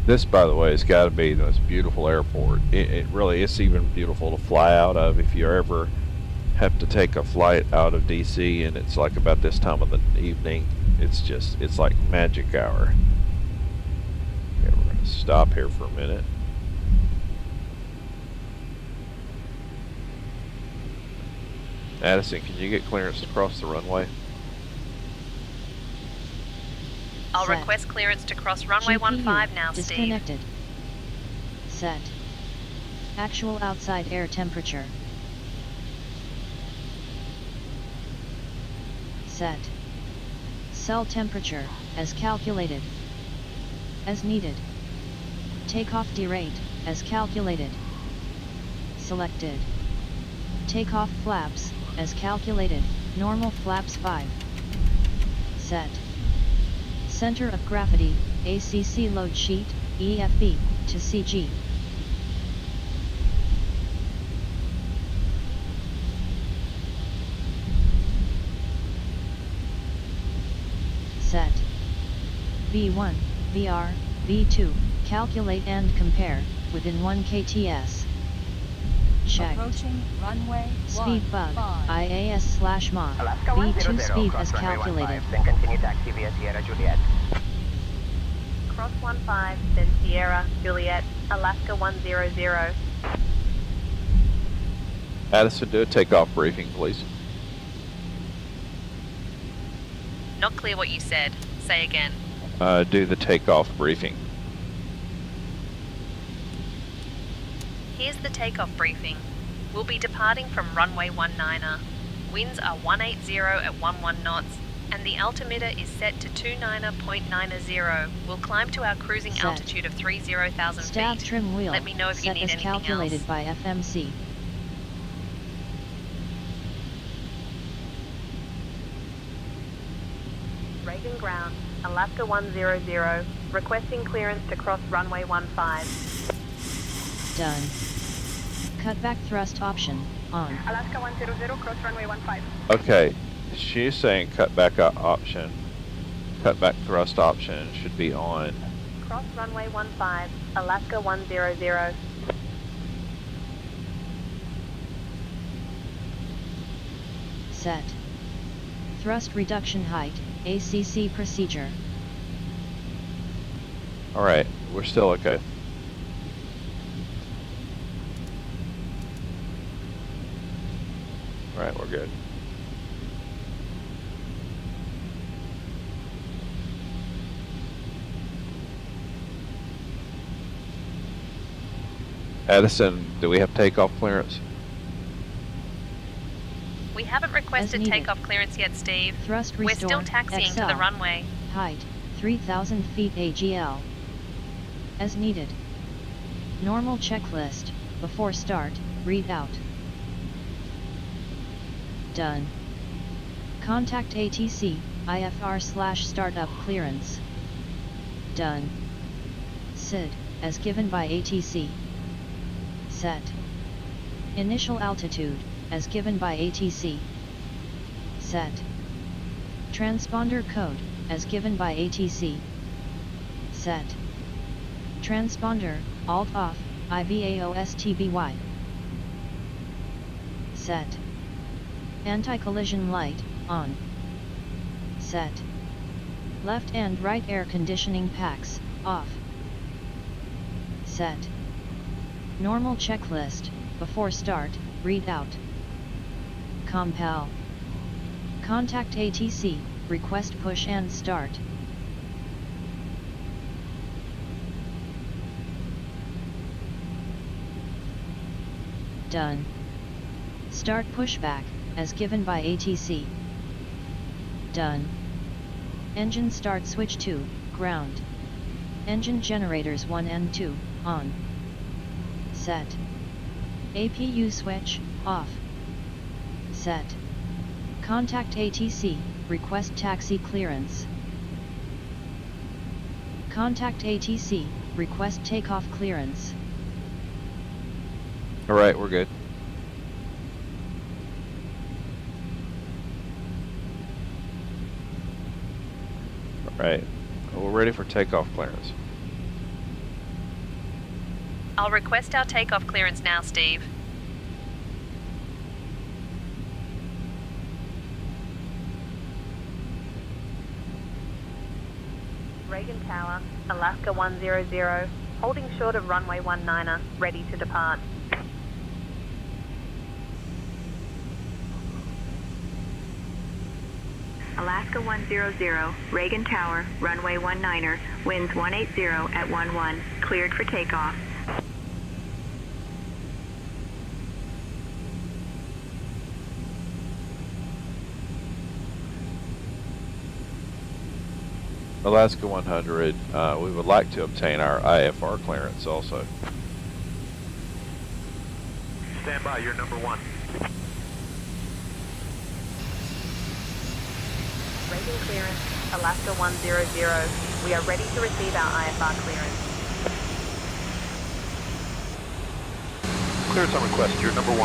This, by the way, has got to be the most beautiful airport. It really is even beautiful to fly out of if you ever have to take a flight out of DC and it's like about this time of the evening. It's like magic hour. Okay, we're going to stop here for a minute. Addison, can you get clearance to cross the runway? I'll Set. request clearance to cross runway GPU 15 now, Steve. disconnected. Set. Actual outside air temperature. Set. Cell temperature, as calculated. As needed. Takeoff derate, as calculated. Selected. Takeoff flaps, as calculated, normal flaps 5. Set. Center of gravity, ACC load sheet, EFB, to CG. Set. V1, VR, V2, calculate and compare, within 1 kts. Checked. Approaching runway Speed bug, 15. IAS/mod, V2 speed as calculated. Then continue taxi via Sierra Juliet. Cross 15, then Sierra, Juliet, Alaska 100. Addison, do a takeoff briefing, please. Not clear what you said. Say again. Do the takeoff briefing. Here's the takeoff briefing. We'll be departing from runway 19er. Winds are 180 at 11 knots, and the altimeter is set to 29.90. We'll climb to our cruising Set. altitude of 30,000 Staff feet. trim wheel, Let me know if you set need as anything calculated else. by FMC. Reagan ground, Alaska 100, requesting clearance to cross runway 15. Done. Cutback thrust option, on. Alaska 100, cross runway 15. Okay, she's saying cutback thrust option should be on. Cross runway 15, Alaska 100. Set. Thrust reduction height, ACC procedure. Alright, we're still okay. Alright, we're good. Addison, do we have takeoff clearance? We haven't requested needed. takeoff clearance yet, Steve. Thrust We're restore, still taxiing to the XL. runway. Height, 3,000 feet AGL. As needed. Normal checklist, before start, read out. Done. Contact ATC, IFR/startup clearance. Done. SID, as given by ATC. Set. Initial altitude, as given by ATC. Set. Transponder code, as given by ATC. Set. Transponder, alt off, IVAOSTBY. Set. Anti-collision light, on. Set. Left and right air conditioning packs, off. Set. Normal checklist, before start, read out. Compel. Contact ATC, request push and start. Done. Start pushback, as given by ATC. Done. Engine start switch to, ground. Engine generators 1 and 2, on. Set. APU switch, off. Set. Contact ATC, request taxi clearance. Contact ATC, request takeoff clearance. Alright, we're good. Alright, we're ready for takeoff clearance. I'll request our takeoff clearance now, Steve. Reagan Tower, Alaska 100, holding short of runway 19er, ready to depart. Alaska 100, Reagan Tower, runway 19er, winds 180 at 11, cleared for takeoff. Alaska 100, we would like to obtain our IFR clearance also. Stand by, you're number 1. Reagan clearance, Alaska 100. We are ready to receive our IFR clearance. Clearance on request, you're number 1.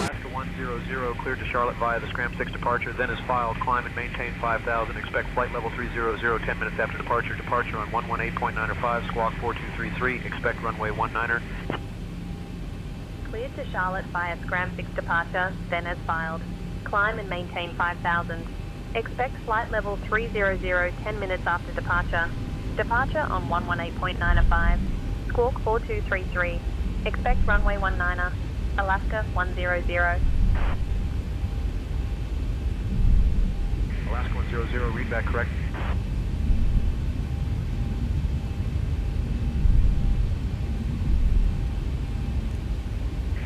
Alaska 100, cleared to Charlotte via the Scram 6 departure, then is filed, climb and maintain 5,000, expect flight level 300, 10 minutes after departure, departure on 118.905, squawk 4233, expect runway 19er. Cleared to Charlotte via Scram 6 departure, then as filed, climb and maintain 5,000. Expect flight level 300, 10 minutes after departure. Departure on 118.905. Squawk 4233. Expect runway 19er. Alaska 100. Alaska 100, read back correct.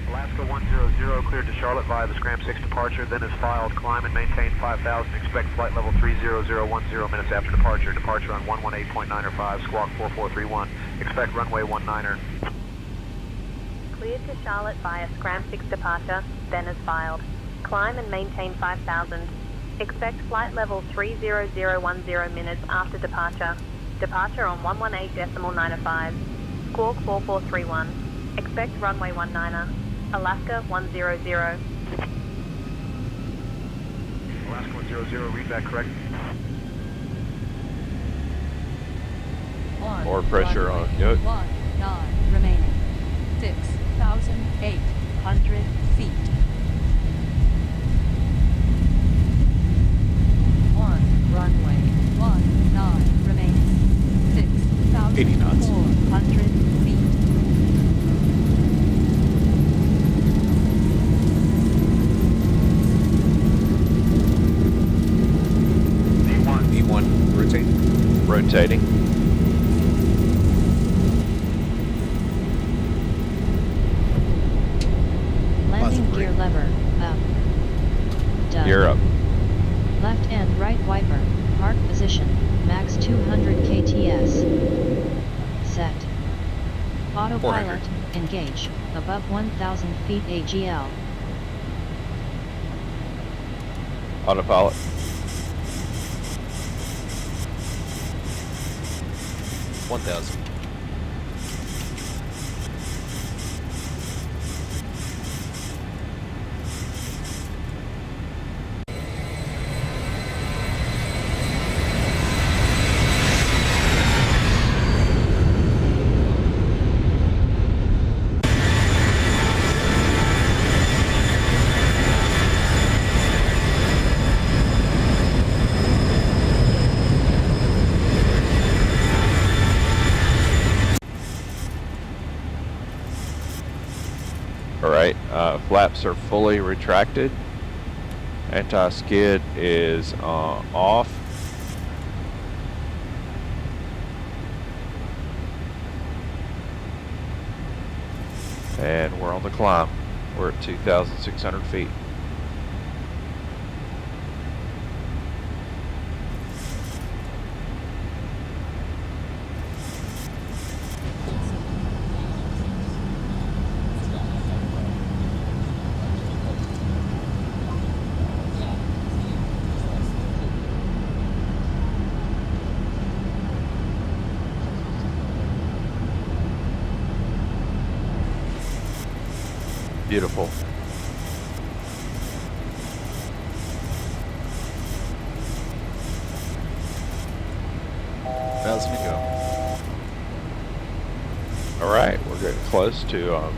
Alaska 100, cleared to Charlotte via the Scram 6 departure, then is filed, climb and maintain 5,000, expect flight level 30010 minutes after departure, departure on 118.905, squawk 4431, expect runway 19er. Cleared to Charlotte via Scram 6 departure, then as filed, climb and maintain 5,000, expect flight level 30010 minutes after departure, departure on 118.905, squawk 4431, expect runway 19er. Alaska 100. Alaska 100, read back correct. More pressure on yoke. 19 remaining. 6,800 feet. 1 runway 19 remaining. 6,400 feet. V1 rotating. Landing gear lever, up. Done. Gear up. Left and right wiper, park position, max 200 kts. Set. Autopilot, engage, above 1,000 feet AGL. Autopilot. Alright, flaps are fully retracted. Anti-skid is off. And we're on the climb. We're at 2,600 feet. Beautiful. 1,000 to go. All right, we're getting close to.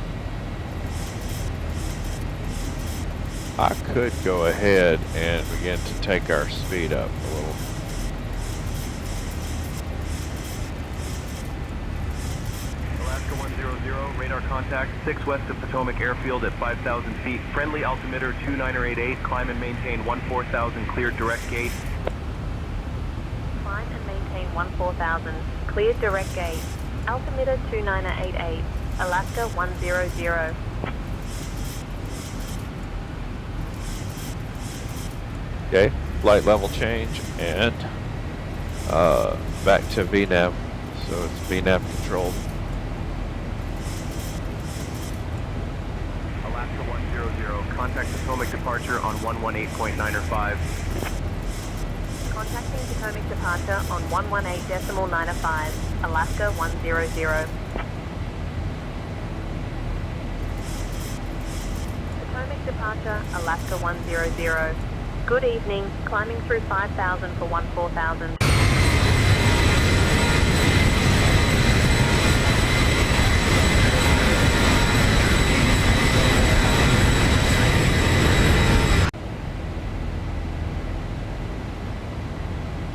I could go ahead and begin to take our speed up a little. Alaska 100, radar contact 6 west of Potomac Airfield at 5,000 feet. Friendly altimeter 2988, climb and maintain 14,000, cleared direct gate. Climb and maintain 14,000, cleared direct gate. Altimeter 2988, Alaska 100. Okay, flight level change and back to VNAV. So it's VNAV controlled. contact Potomac departure on 118.905. Contacting Potomac departure on 118.905, Alaska 100. Potomac departure, Alaska 100. Good evening, climbing through 5,000 for 14,000.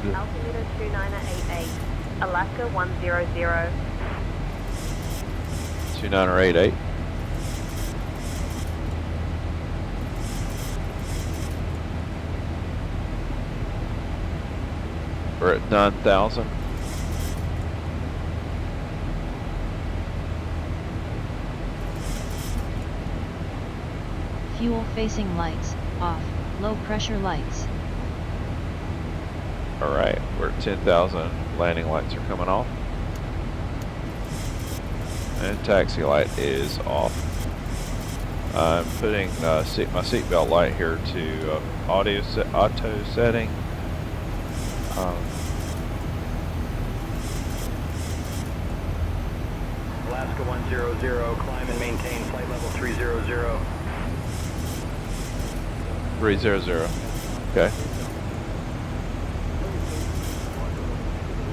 Altimeter 2988, Alaska 100. 2988. We're at 9,000. Fuel facing lights, off, low pressure lights. Alright, we're at 10,000. Landing lights are coming off. And taxi light is off. I'm putting my seatbelt light here to auto setting. Alaska 100, climb and maintain flight level 300. 300. Okay.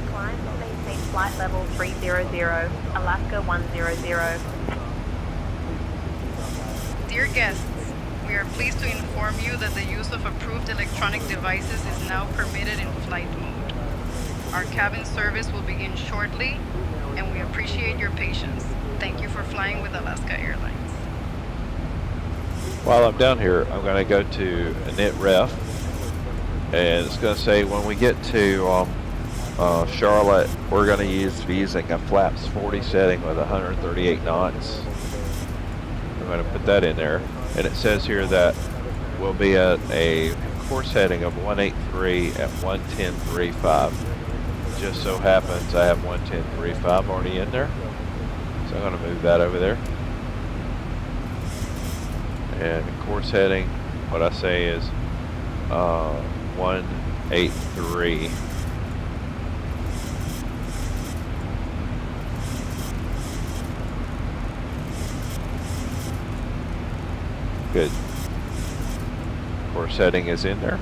Climb and maintain flight level 300, Alaska 100. Dear guests, we are pleased to inform you that the use of approved electronic devices is now permitted in flight mode. Our cabin service will begin shortly, and we appreciate your patience. Thank you for flying with Alaska Airlines. While I'm down here, I'm going to go to init ref, and it's going to say when we get to Charlotte, we're going to be using a flaps 40 setting with 138 knots. I'm going to put that in there, and it says here that we'll be at a course heading of 183 at 110.35. Just so happens I have 110.35 already in there, so I'm going to move that over there. And course heading, what I say is 183. Good. Course heading is in there.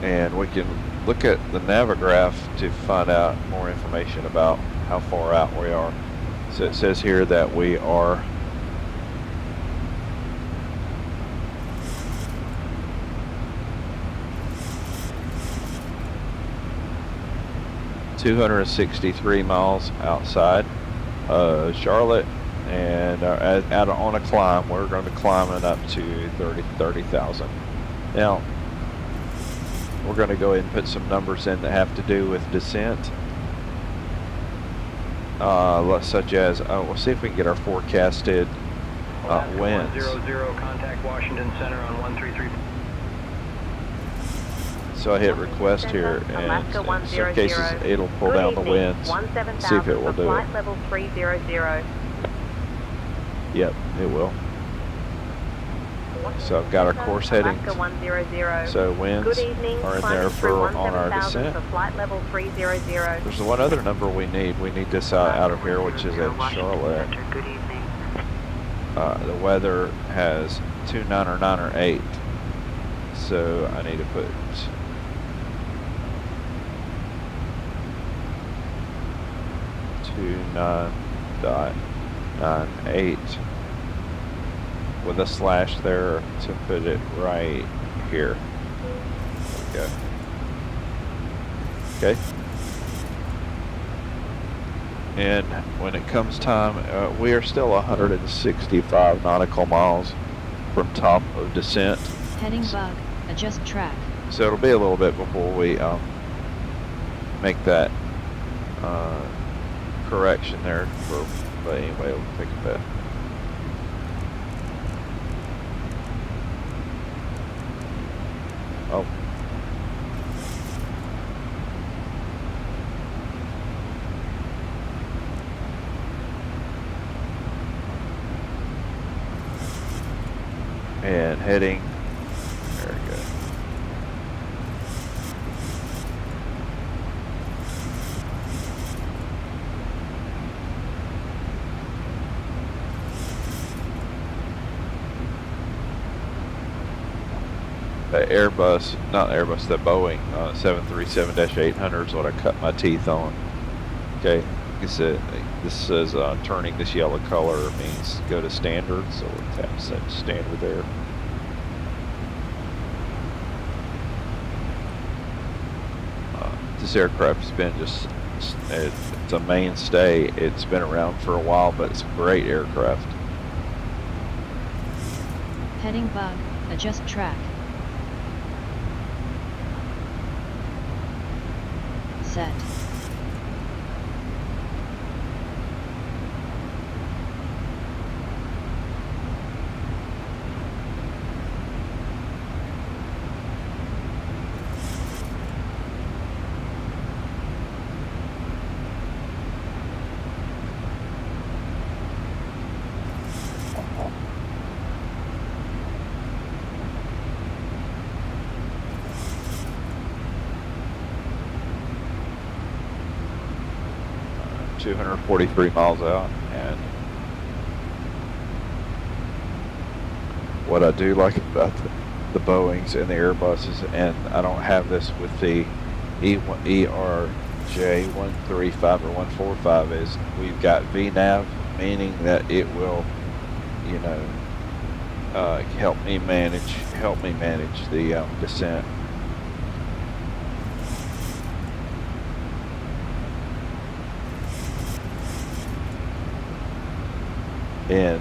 And we can look at the Navigraph to find out more information about how far out we are. So it says here that we are ...263 miles outside Charlotte, and on a climb, we're going to be climbing up to 30,000. Now, we're going to go ahead and put some numbers in that have to do with descent, such as, we'll see if we can get our forecasted winds. 100, contact Washington Center on 133. So I hit request here, and in some cases it'll pull down the winds. See if it will do it. Flight level 300. Yep, it will. So I've got our course headings. So winds are in there for on our descent. There's one other number we need. We need this out of here, which is at Charlotte. The weather has 29 or 9 or 8. So I need to put 29.98 with a slash there to put it right here. Okay. Okay. And when it comes time, we are still 165 nautical miles from top of descent. Heading bug, adjust track. So it'll be a little bit before we make that correction there. But anyway, we'll take a bit. heading. Very good. The Airbus, not Airbus, the Boeing 737-800 is what I cut my teeth on. Okay, like I said, this says turning this yellow color means go to standard, so we'll tap set standard there. This aircraft's been it's a mainstay. It's been around for a while, but it's a great aircraft. Heading bug, adjust track. Set. Uh, 243 miles out, and what I do like about the Boeings and the Airbuses, and I don't have this with the ERJ135 or 145, is we've got VNAV, meaning that it will, you know, help me manage the descent. And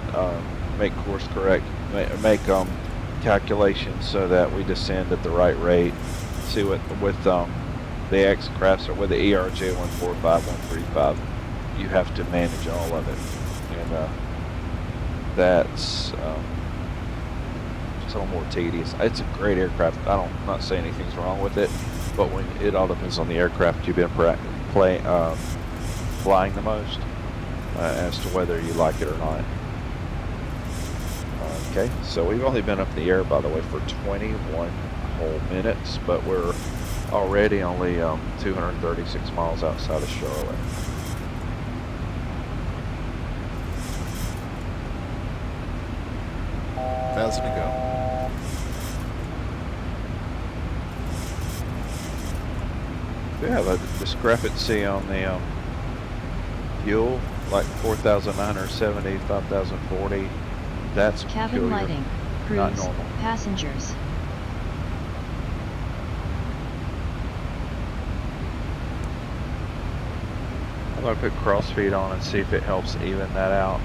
make course correct, make calculations so that we descend at the right rate. See what with the X crafts or with the ERJ 145, 135, you have to manage all of it, and that's just a little more tedious. It's a great aircraft. I'm not saying anything's wrong with it, but when it all depends on the aircraft you've been flying the most as to whether you like it or not. Okay, so we've only been up in the air, by the way, for 21 whole minutes, but we're already only 236 miles outside of Charlotte. Thousand to go. We have a discrepancy on the fuel, like 4,970, 5,040. That's cabin peculiar. lighting, Not cruise, normal. passengers. I'm going to put crossfeed on and see if it helps even that out.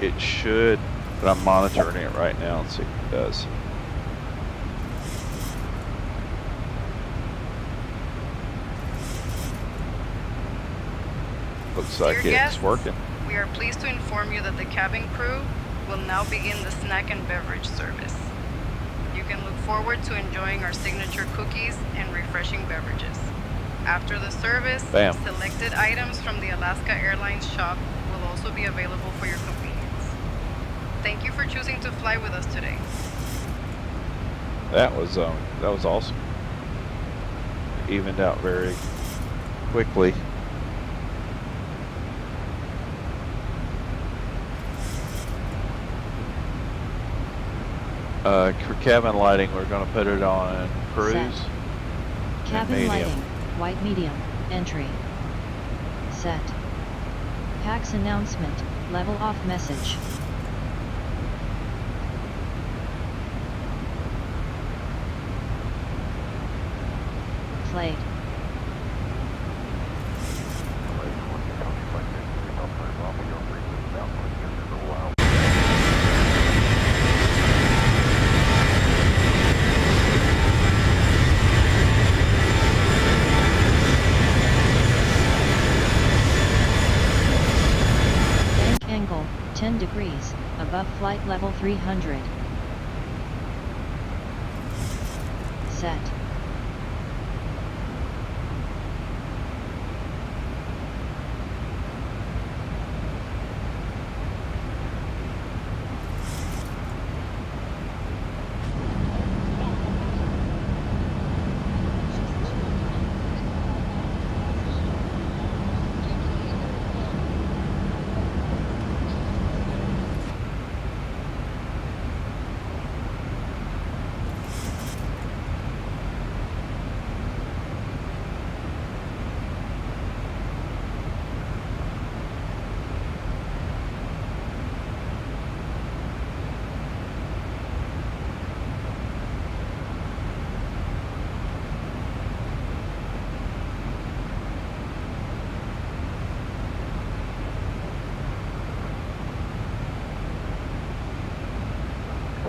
It should, but I'm monitoring it right now and see if it does. Looks like Dear it's guests, working. We are pleased to inform you that the cabin crew will now begin the snack and beverage service. You can look forward to enjoying our signature cookies and refreshing beverages. After the service, Bam. selected items from the Alaska Airlines shop will also be available for your convenience. Thank you for choosing to fly with us today. That was awesome. It evened out very quickly. For cabin lighting, we're going to put it on cruise. Set. Cabin medium. lighting, white medium, entry. Set. PAX announcement, level off message. Played. Bank angle, 10 degrees, above flight level 300.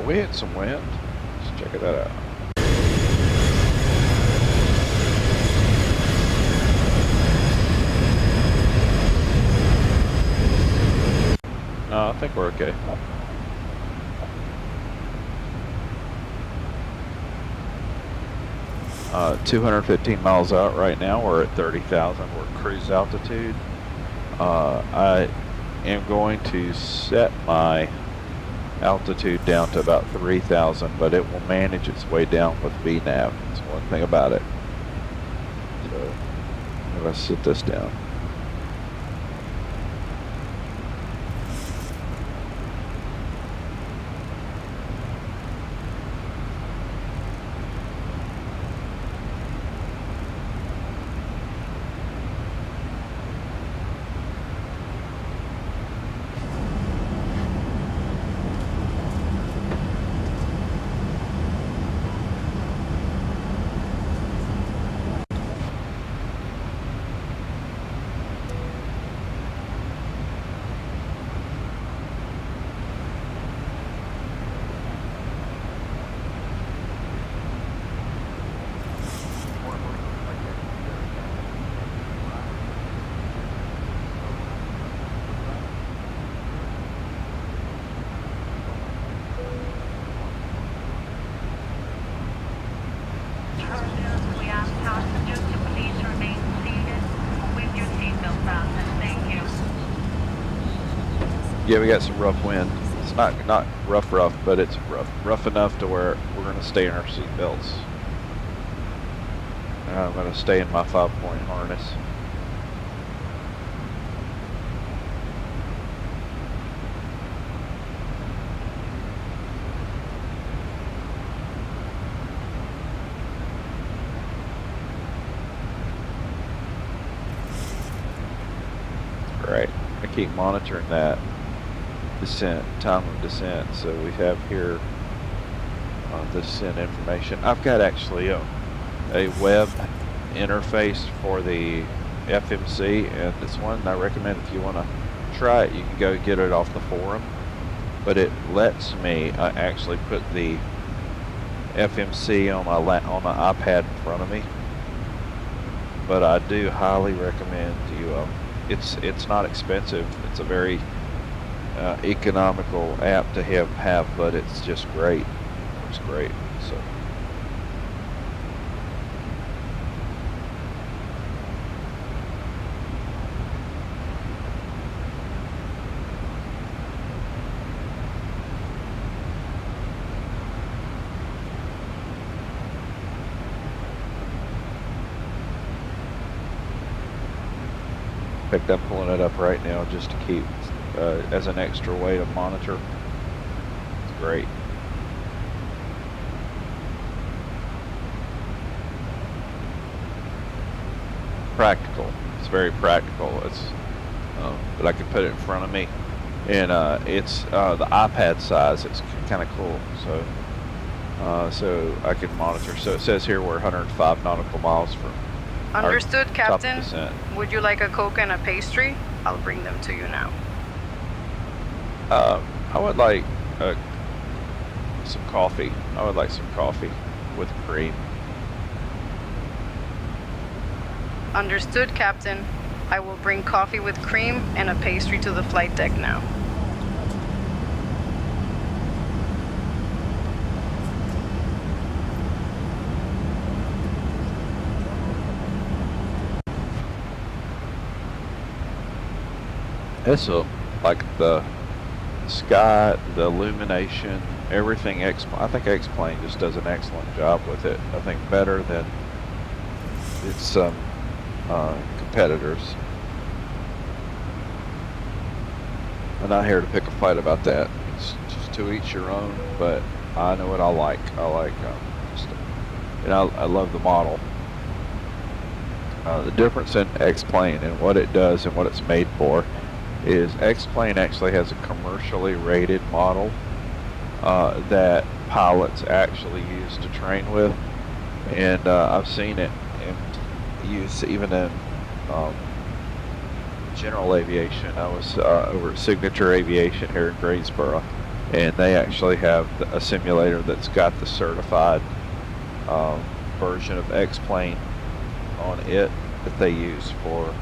we had some wind. Let's check that out. No, I think we're okay. Uh, 215 miles out right now. We're at 30,000. We're cruise altitude. I am going to set my altitude down to about 3,000, but it will manage its way down with VNAV. That's one thing about it. So I'm going to sit this down. Yeah, we got some rough wind. It's not rough, but it's rough enough to where we're going to stay in our seat belts. And I'm going to stay in my 5-point harness. Great. I keep monitoring that descent, time of descent. So we have here the descent information. I've got actually a web interface for the FMC, and this one I recommend if you want to try it, you can go get it off the forum. But it lets me actually put the FMC on my iPad in front of me. But I do highly recommend you. It's not expensive. It's a very economical app to have, but it's just great. It's great. So. In fact, I'm pulling it up right now just to keep as an extra way to monitor. It's great. Practical. It's very practical. It's but I can put it in front of me, and it's the iPad size. It's kind of cool. So I can monitor. So it says here we're 105 nautical miles from. Understood, Captain. Would you like a Coke and a pastry? I'll bring them to you now. I would like some coffee. I would like some coffee with cream. Understood, Captain. I will bring coffee with cream and a pastry to the flight deck now. It's like the sky, the illumination, everything. I think X-Plane just does an excellent job with it. I think better than its competitors. I'm not here to pick a fight about that. It's just to each your own. But I know what I like. I love the model. The difference in X-Plane and what it does and what it's made for is X-Plane actually has a commercially rated model that pilots actually use to train with, and I've seen it used even in general aviation. I was over at Signature Aviation here in Greensboro, and they actually have a simulator that's got the certified version of X-Plane on it that they use for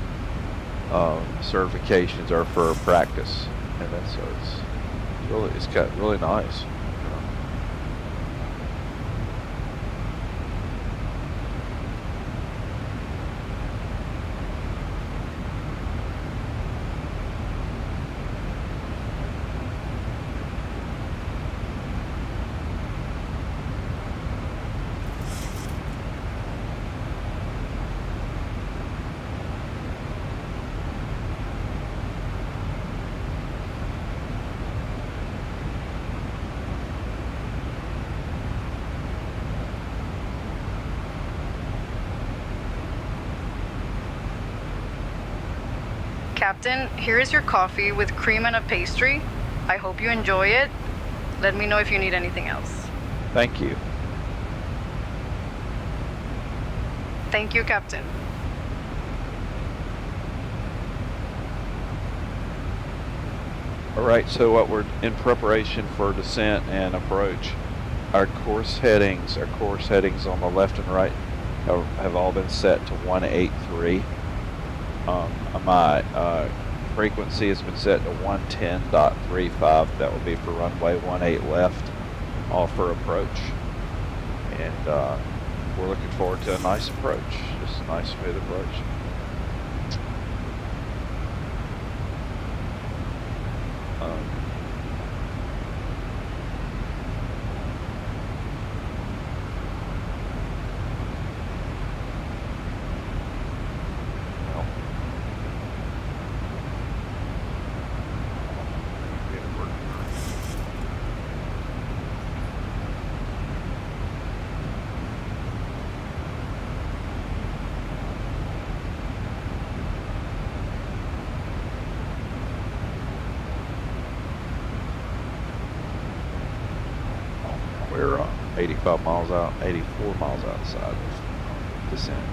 certifications or for practice, and then so it's got really nice. Captain, here is your coffee with cream and a pastry. I hope you enjoy it. Let me know if you need anything else. Thank you. Thank you, Captain. All right, so what we're in preparation for descent and approach. Our course headings on the left and right have all been set to 183. My frequency has been set to 110.35. That will be for runway 18 left, all for approach. And we're looking forward to a nice approach, just a nice smooth approach. We're 84 miles outside of descent.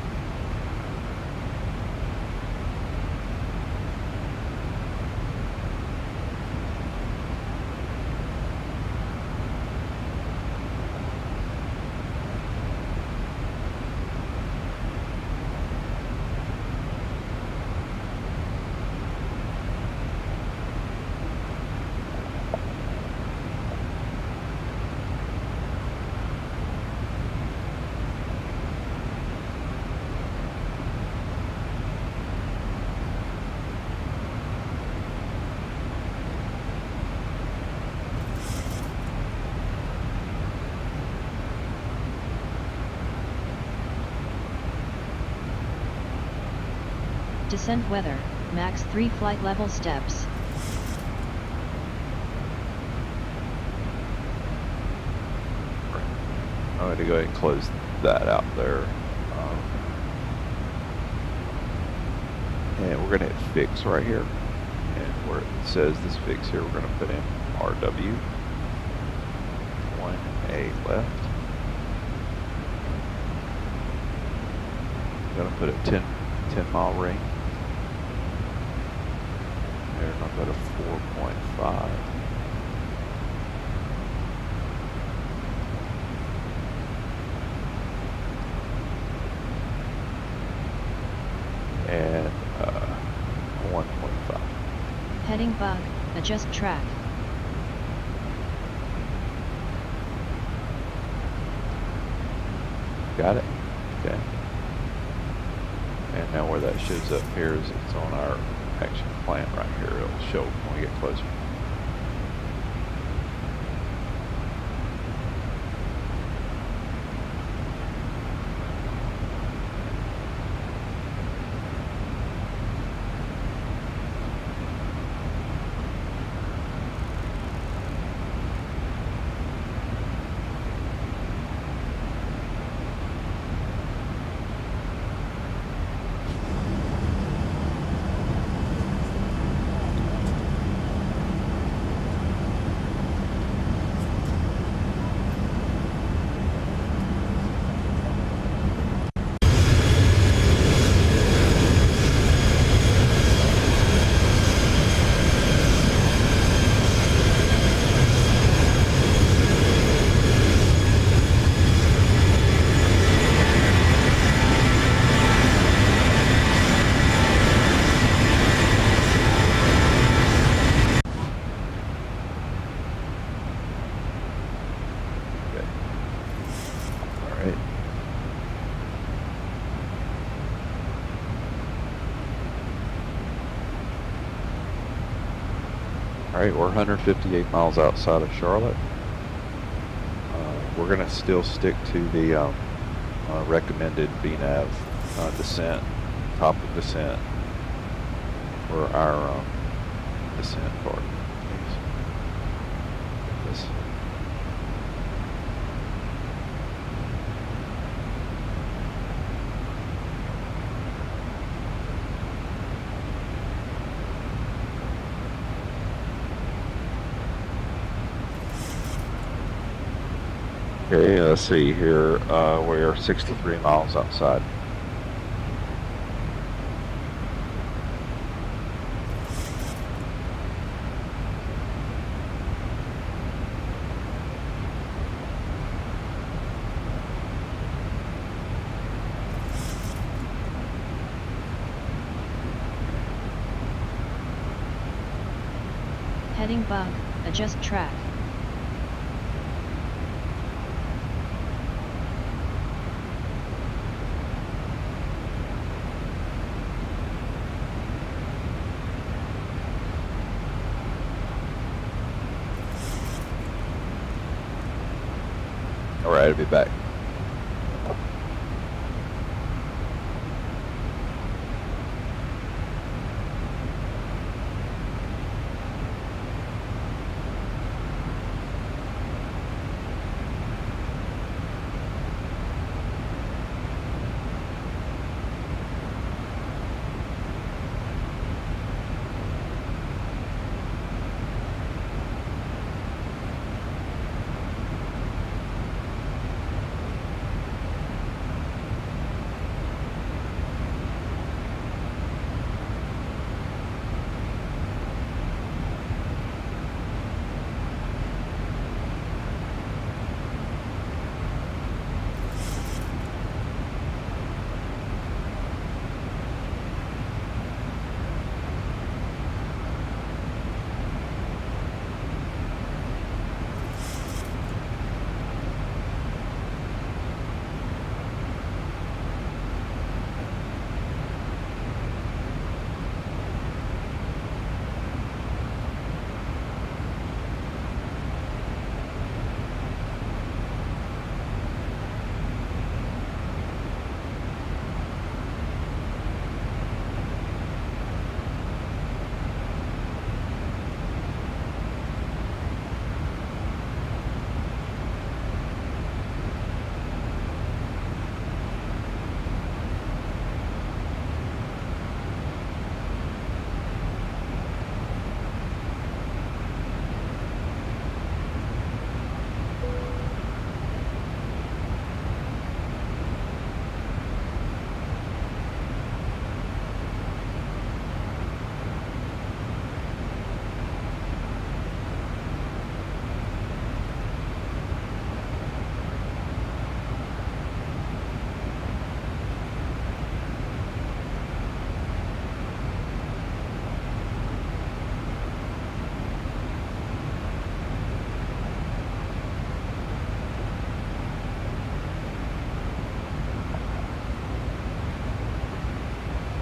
Descent weather, max 3 flight level steps. I'm going to go ahead and close that out there. And we're going to hit fix right here. And where it says this fix here, we're going to put in RW 1A left. I'm going to put a 10 mile ring. There, and I'll go to 4.5. And 1.5. Heading bug, adjust track. Got it? Okay. And now where that shows up here is it's on our action plan right here. It'll show when we get closer. Alright, we're 158 miles outside of Charlotte. We're going to still stick to the recommended VNAV descent, top of descent, for our descent part. This. Okay, let's see here. We're 63 miles outside. Heading bug, adjust track. Alright, I'll be back.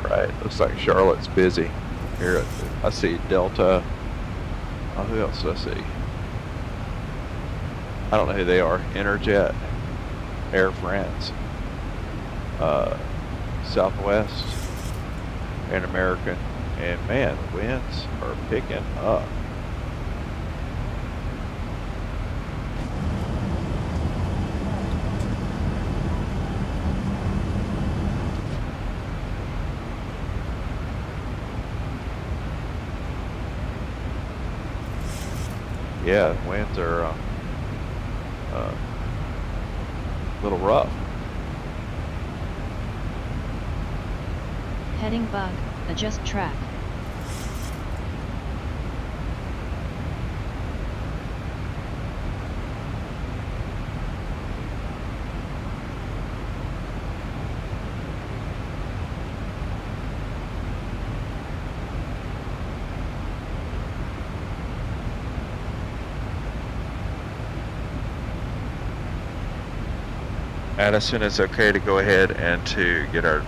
Right, looks like Charlotte's busy. Here, I see Delta. Oh, who else do I see? I don't know who they are. Interjet, Air France, Southwest, and American. And man, the winds are picking up. Yeah, winds are a little rough. Heading bug, adjust track. Addison, it's okay to go ahead and to get our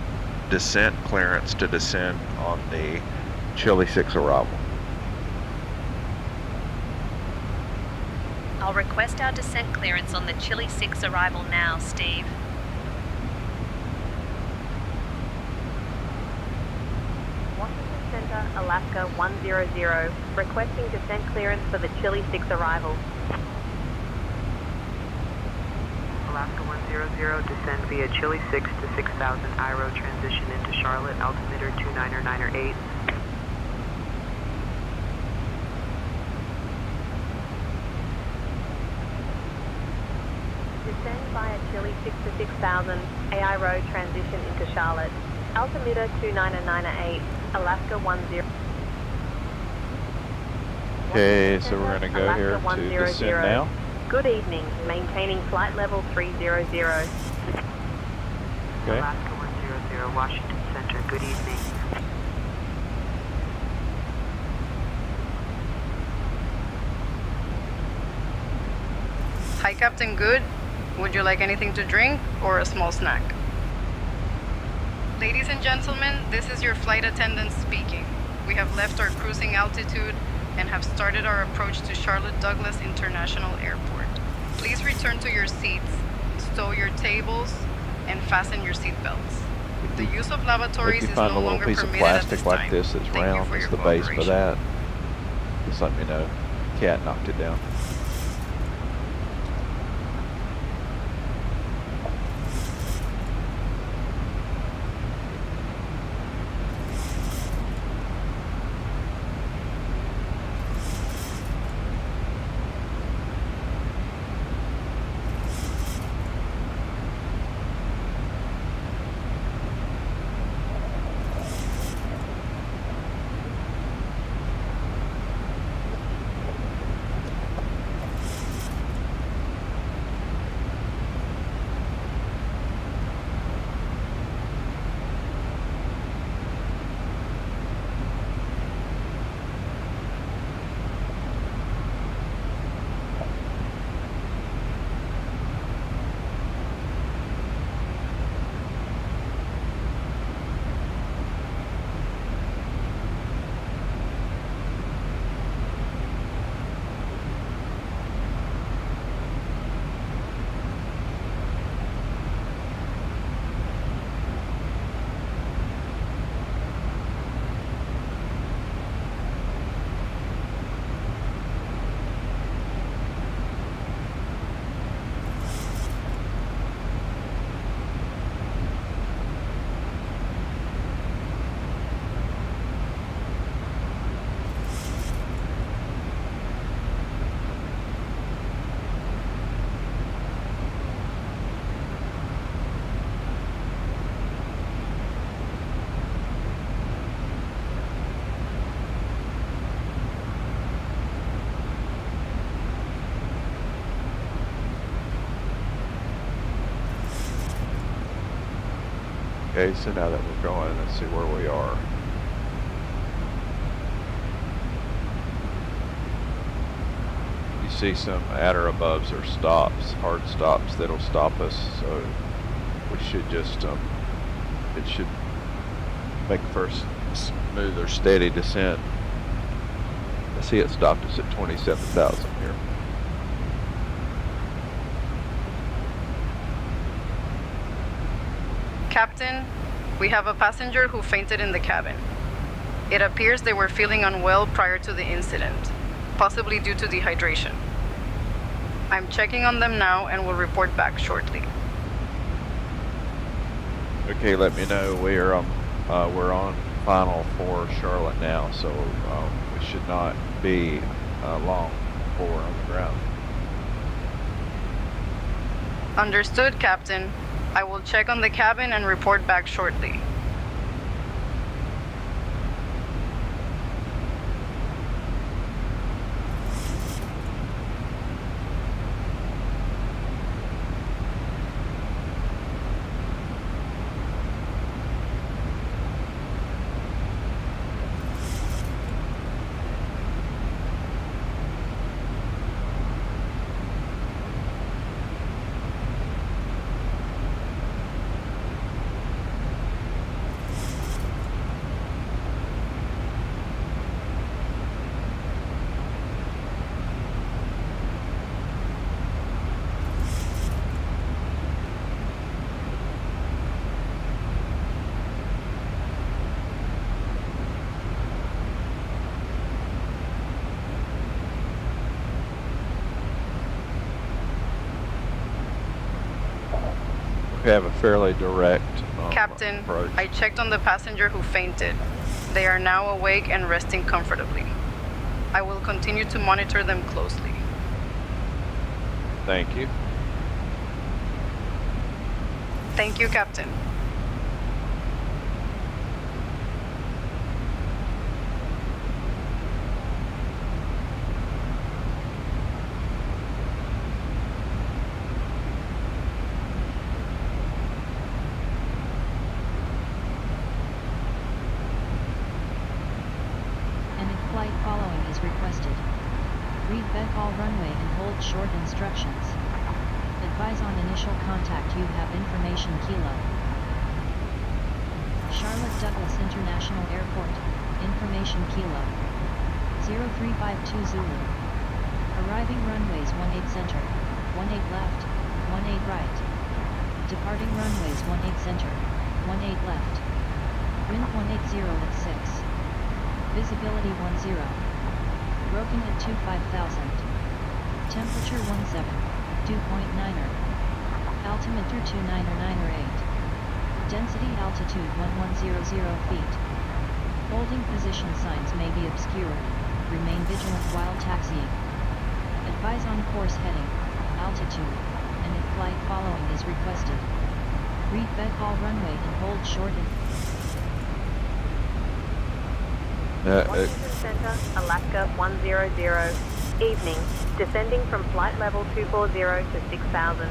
descent clearance to descend on the Chile 6 arrival. I'll request our descent clearance on the Chile 6 arrival now, Steve. Washington Center, Alaska 100, requesting descent clearance for the Chile 6 arrival. Alaska 100, descend via Chile 6 to 6000 IRO, transition into Charlotte, altimeter 299er8. Descend via Chile 6 to 6000, AIRO, transition into Charlotte, altimeter 299er8, Alaska 10. Okay, so we're going to go here to descend now. Good evening, maintaining flight level 300. Okay. Alaska 100, Washington Center, good evening. Hi, Captain Good. Would you like anything to drink or a small snack? Ladies and gentlemen, this is your flight attendant speaking. We have left our cruising altitude and have started our approach to Charlotte Douglas International Airport. Please return to your seats, stow your tables, and fasten your seat belts. The use of lavatories If you is find no a little longer piece of permitted at plastic this like time. this that's Thank you round, for it's your the base for cooperation. that. Just let me know. Cat knocked it down. Okay, so now that we're going, let's see where we are. You see some at or aboves or stops, hard stops that'll stop us, so we should just, it should make first smooth or steady descent. I see it stopped us at 27,000 here. Captain, we have a passenger who fainted in the cabin. It appears they were feeling unwell prior to the incident, possibly due to dehydration. I'm checking on them now and will report back shortly. Okay, let me know. We're on final for Charlotte now, so we should not be long before we're on the ground. Understood, Captain. I will check on the cabin and report back shortly. have a fairly direct Captain, approach. I checked on the passenger who fainted. They are now awake and resting comfortably. I will continue to monitor them closely. Thank you. Thank you, Captain. And if flight following is requested, read all runway and hold short instructions. Advise on initial contact you have information Kilo. Charlotte Douglas International Airport, information Kilo. 0352 Zulu. Arriving runways 18 center, 18 left, 18 right. Departing runways 18 center, 18 left. Wind 180 at 6. Visibility 10. Broken at 25,000. Temperature 17, dew point 9er. Altimeter 29er 8. Density altitude 1100 feet. Holding position signs may be obscured. Remain vigilant while taxiing. Advise on course heading, altitude, and if flight following is requested. Read all runway and hold short in. Washington Center, Alaska 100. Evening. Descending from flight level 240 to 6000.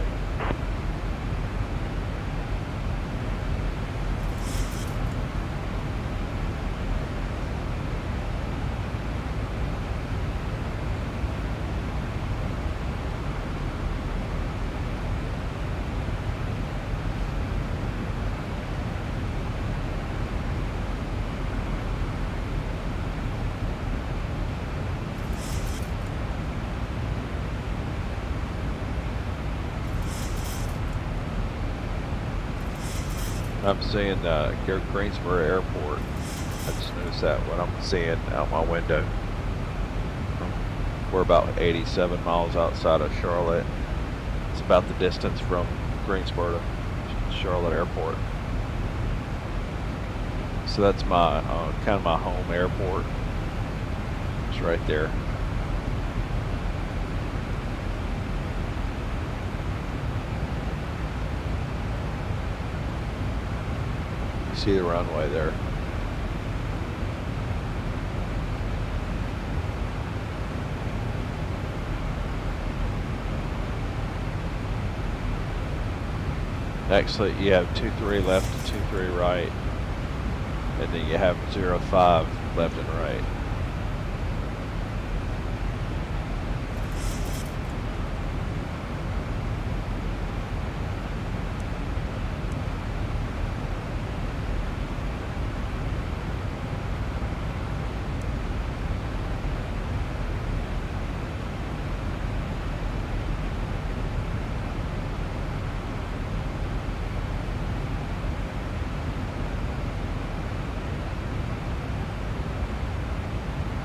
I'm seeing Greensboro Airport. I just noticed that when I'm seeing out my window. We're about 87 miles outside of Charlotte. It's about the distance from Greensboro to Charlotte Airport. So that's my kind of my home airport. It's right there. See the runway there. Actually, you have 23 left and 23 right, and then you have 05 left and right.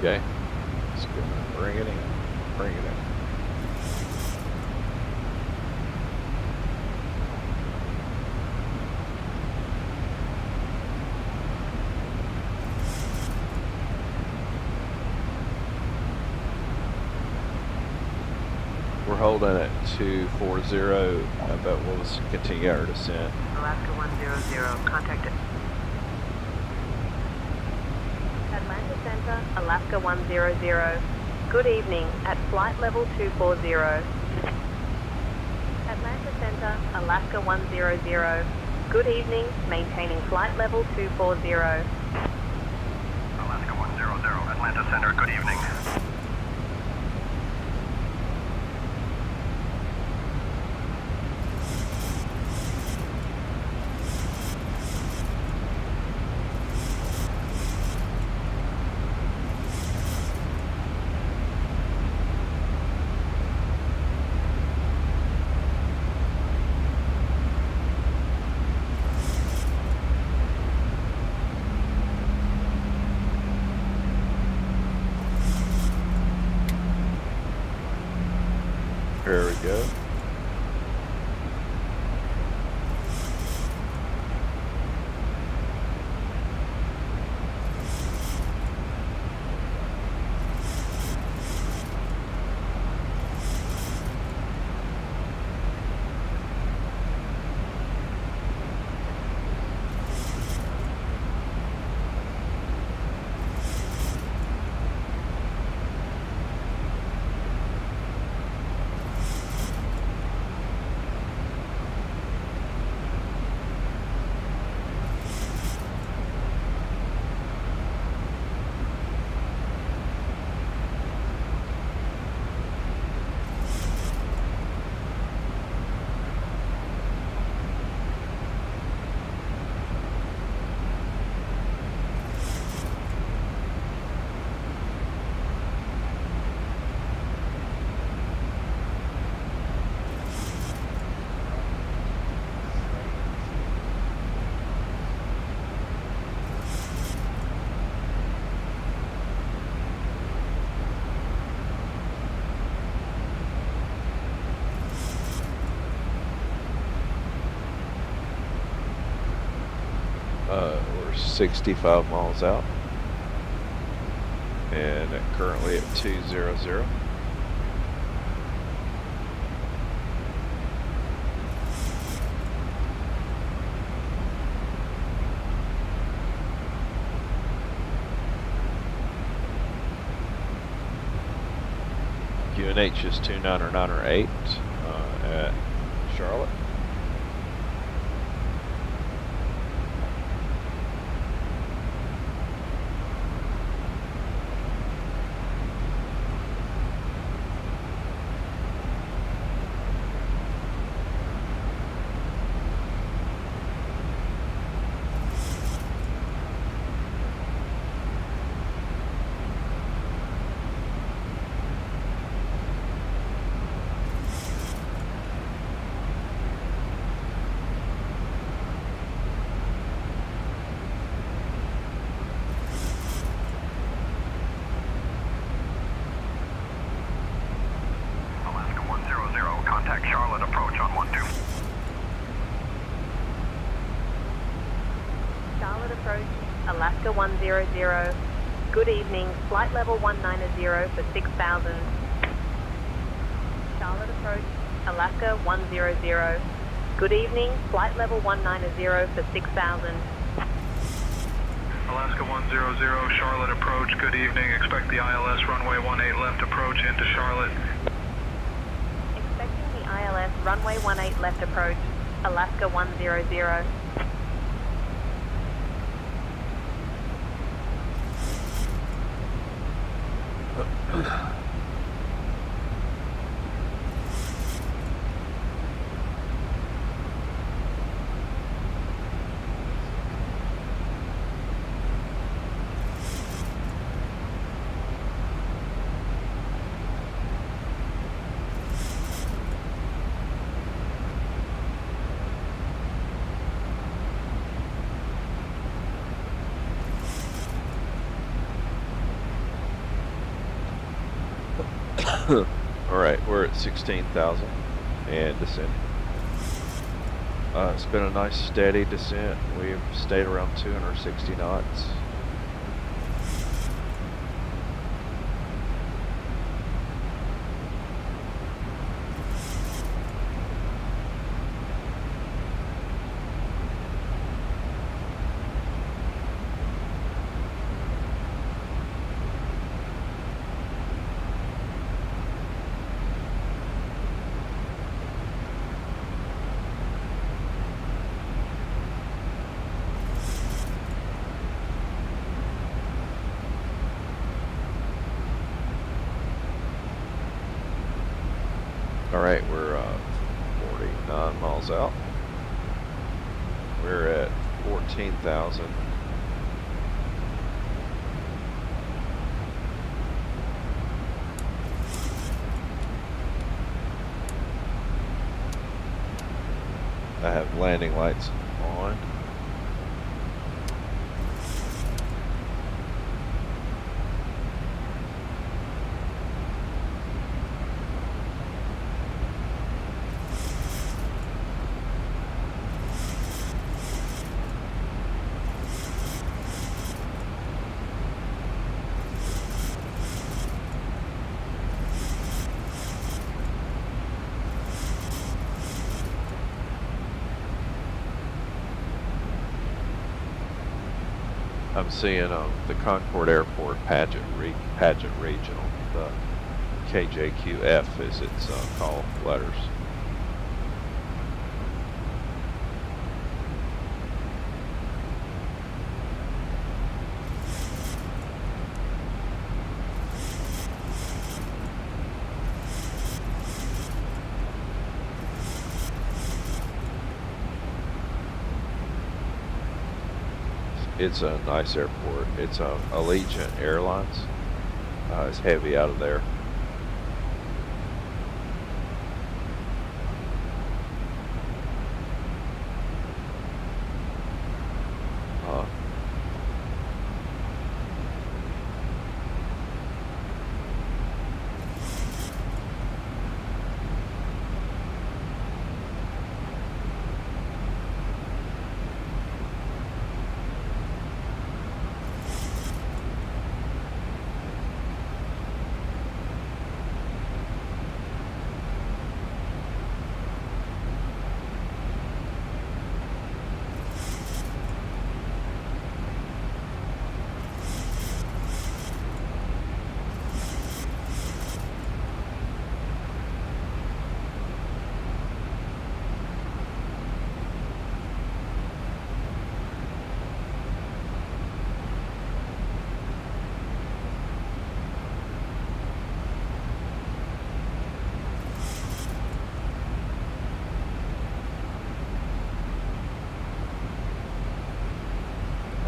Okay, let's go. Bring it in. Bring it in. We're holding at 240, but we'll continue our descent. Alaska 100, contact it. Atlanta Center, Alaska 100. Good evening, at flight level 240. Atlanta Center, Alaska 100. Good evening, maintaining flight level 240. Alaska 100, Atlanta Center, good evening. There we go. 65 miles out. And currently at 200. UNH is 29908 at Charlotte. Alaska 100. Good evening, flight level 190 for 6,000. Charlotte approach, Alaska 100. Good evening, flight level 190 for 6,000. Alaska 100, Charlotte approach, good evening. Expect the ILS runway 18 left approach into Charlotte. Expecting the ILS runway 18 left approach, Alaska 100. Alright, we're at 16,000 and descending. It's been a nice steady descent. We've stayed around 260 knots. Alright, we're 49 miles out. We're at 14,000. I have landing lights on. I'm seeing the Concord Airport Pageant Regional, the KJQF as it's called, letters. It's a nice airport. It's Allegiant Airlines. It's heavy out of there.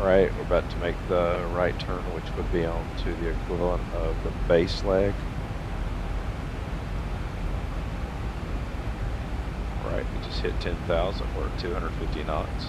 Right, we're about to make the right turn, which would be onto the equivalent of the base leg. Right, we just hit 10,000. We're at 250 knots.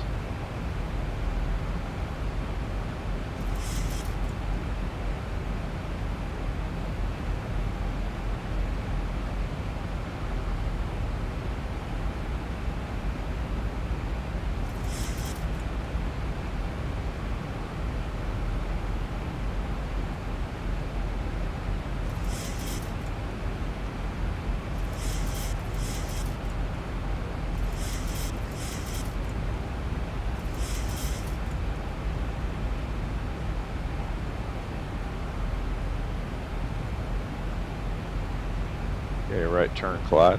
Okay, right turn, Clyde.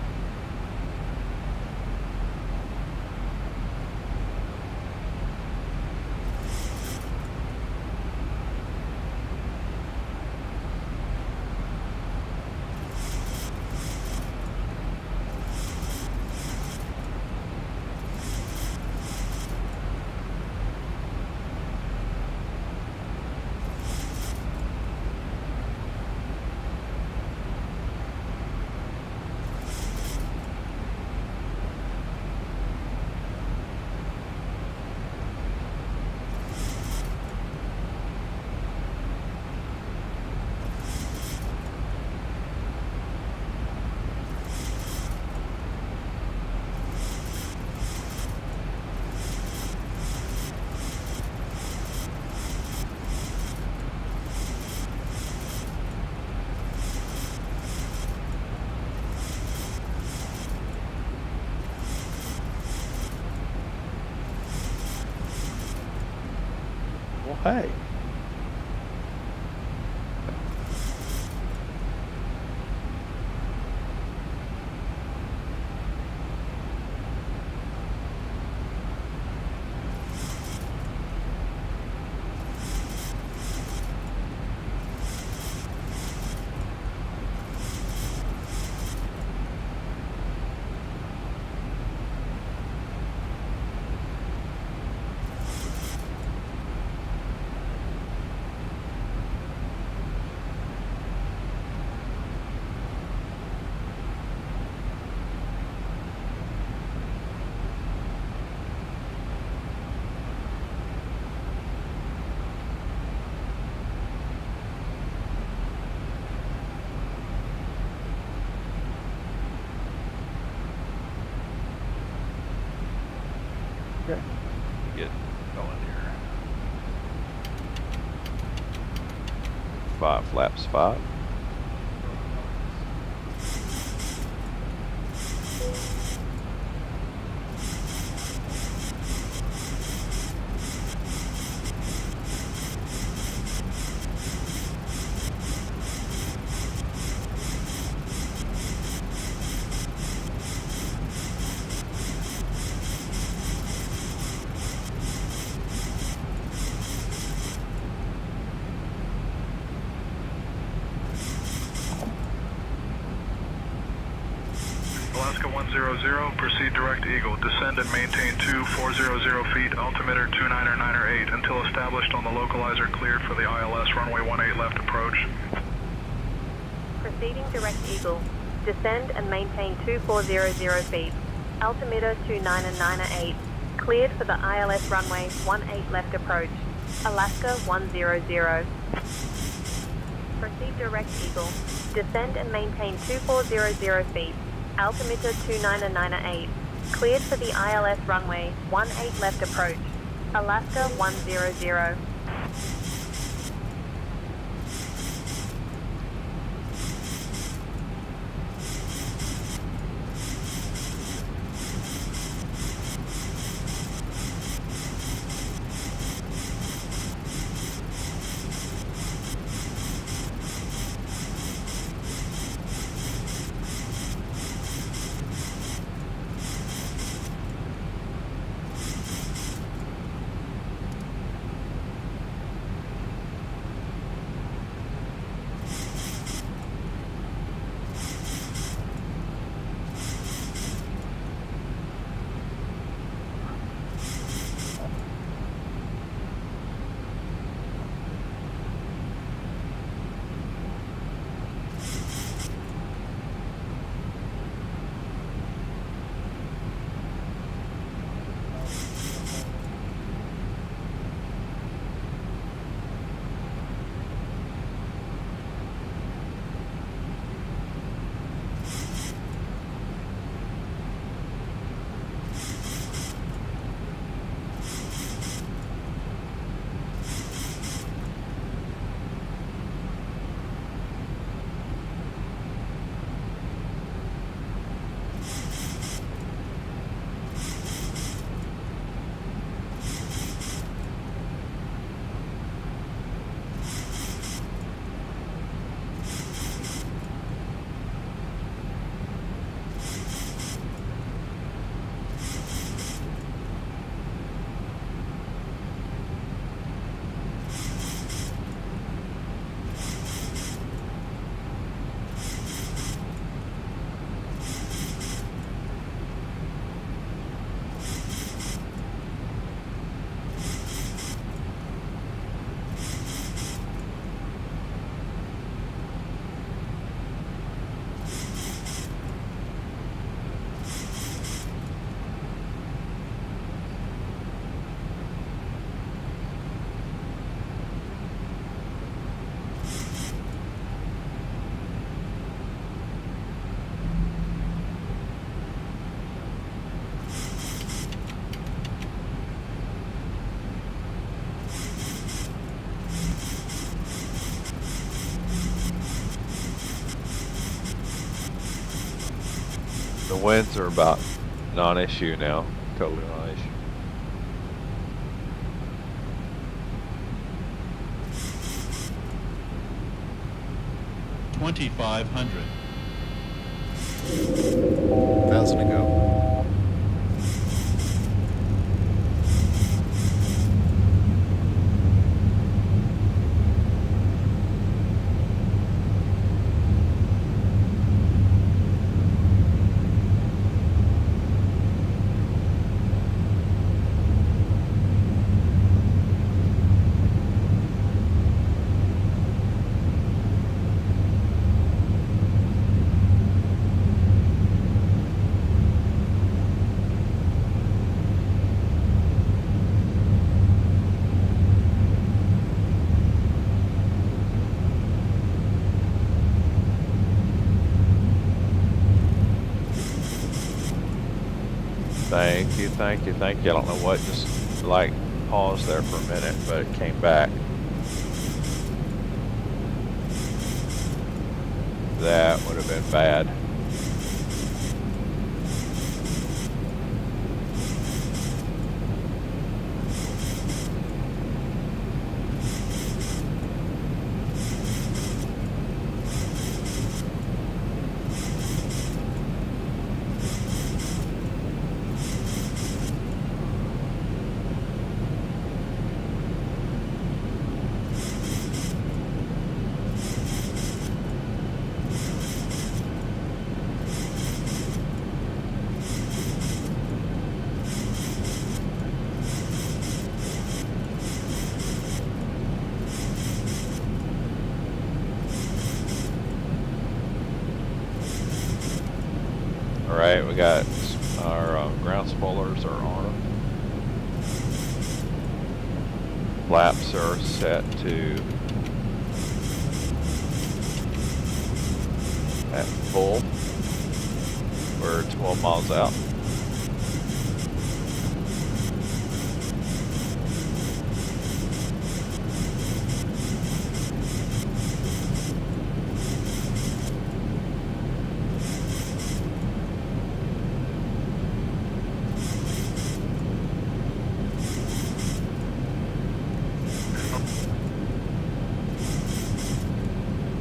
Well, hey. Okay. Get going here. 5 flaps 5. Alaska 100, proceed direct Eagle. Descend and maintain 2400 feet, altimeter 29908 until established on the localizer cleared for the ILS runway 18 left approach. Proceeding direct Eagle. Descend and maintain 2400 feet, altimeter 29908, cleared for the ILS runway 18 left approach. Alaska 100. Proceed direct Eagle. Descend and maintain 2400 feet, altimeter 29908, cleared for the ILS runway 18 left approach. Alaska 100. The winds are about non-issue now, totally non-issue. $2,500. 1,000 to go. Thank you, thank you, thank you. I don't know what, just like paused there for a minute, but it came back. That would have been bad. Alright, we got our ground spoilers are on. Flaps are set to at full. We're 12 miles out.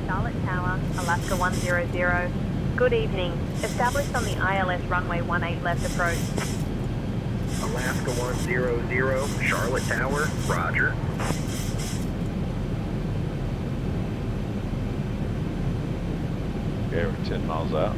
Charlotte Tower, Alaska 100. Good evening. Established on the ILS runway 18 left approach. Alaska 100, Charlotte Tower, roger. Okay, we're 10 miles out.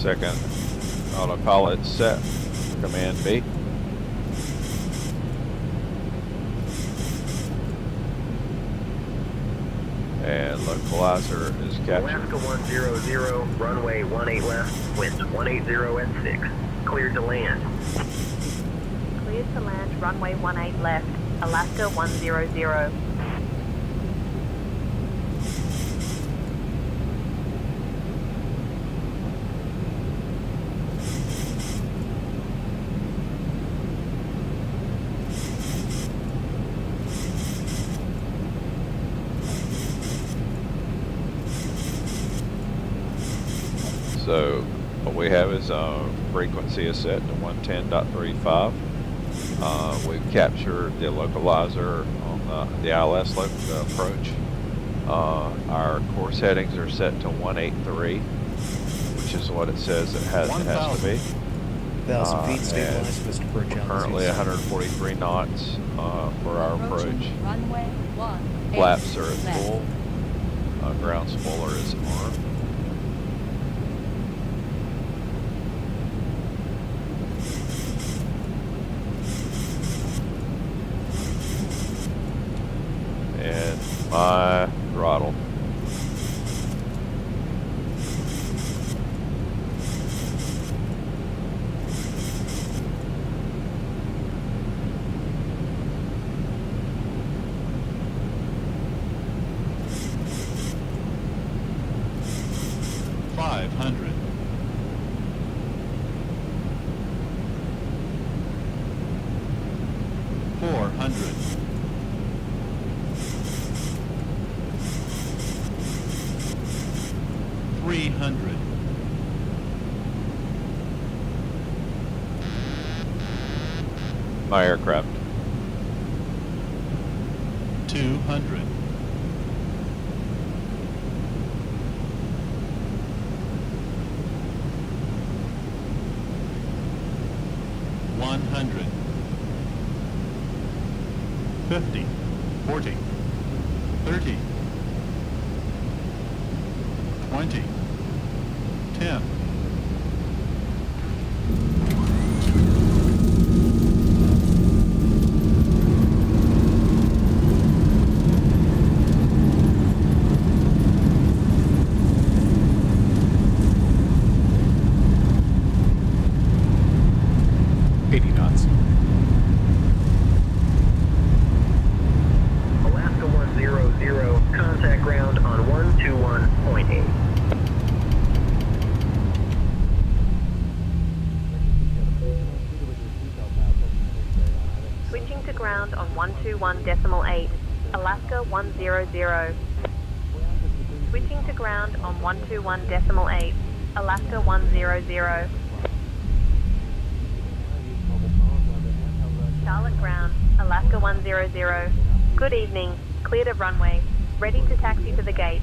second autopilot set. Command B. And localizer is captured. Alaska 100, runway 18 left, wind 180 at 6. Cleared to land. Cleared to land, runway 18 left, Alaska 100. So what we have is frequency is set to 110.35. We've captured the localizer on the ILS approach. Our course headings are set to 183, which is what it says it has to be. 1,000 feet stabilized, Mr. Burchell. Currently 143 knots for our approach. Runway 1. Flaps are at full. Ground spoiler is armed. And my throttle. My aircraft. 200. 100. 50. 40. 30. 20. 10. 80 knots. Alaska 100, contact ground on 121.8. Switching to ground on 121.8, Alaska 100. Switching to ground on 121.8, Alaska 100. Charlotte ground, Alaska 100. Good evening, cleared of runway, ready to taxi to the gate.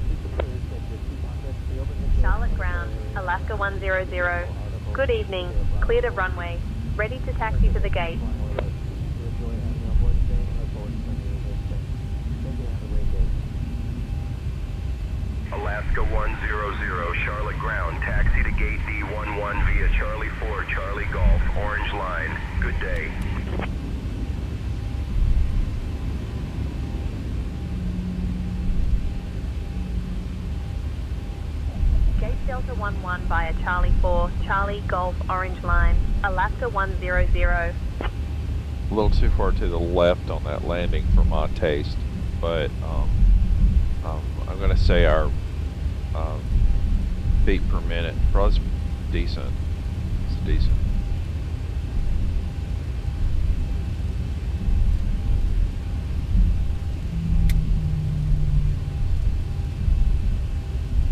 Charlotte ground, Alaska 100. Good evening, cleared of runway, ready to taxi to the gate. Alaska 100, Charlotte ground, taxi to gate D11 via Charlie 4, Charlie Golf, Orange Line. Good day. Gate Delta 11 via Charlie 4, Charlie Golf, Orange Line, Alaska 100. A little too far to the left on that landing for my taste, but I'm going to say our feet per minute probably decent. It's decent.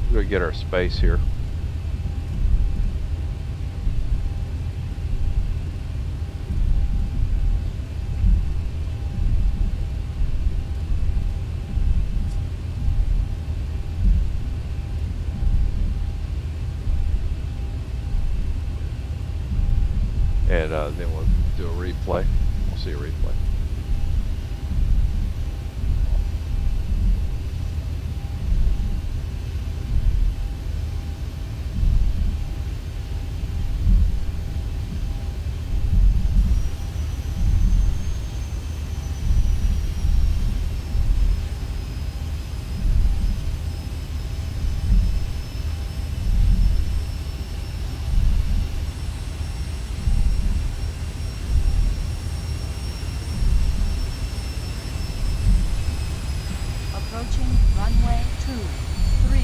We're going to get our space here. And then we'll do a replay. We'll see a replay. Runway 23.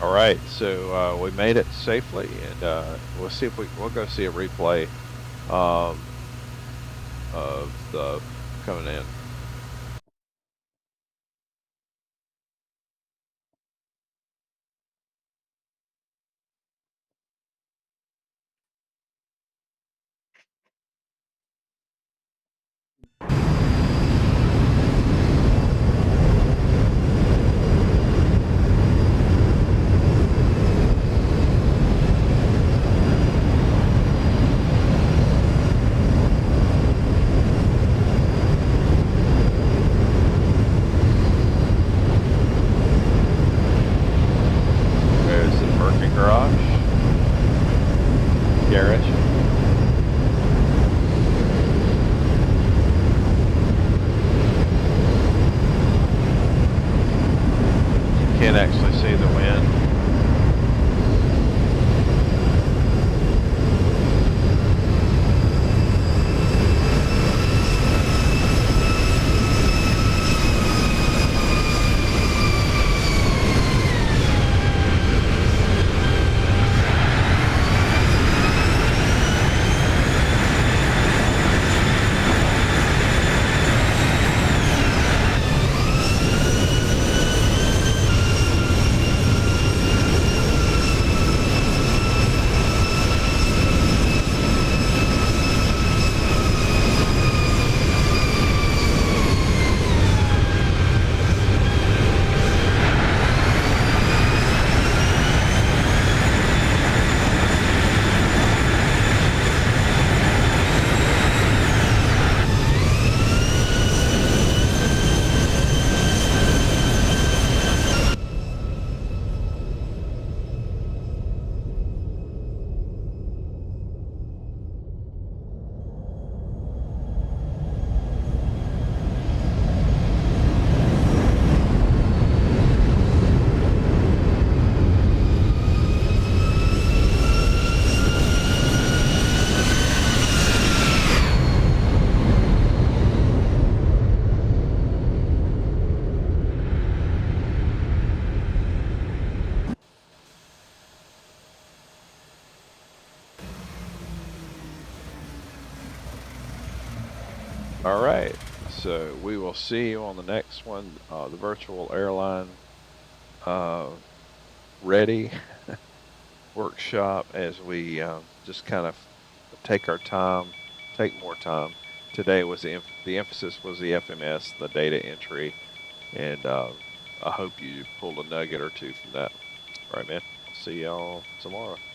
All right, so we made it safely, and we'll see if we'll go see a replay of the coming in. There's the parking garage, garage. You can't actually see the wind. All right, So we will see you on the next one, the virtual airline ready workshop, as we just kind of take our time, take more time. Today was the emphasis was the FMS, the data entry, and I hope you pulled a nugget or two from that. All right, man. See y'all tomorrow.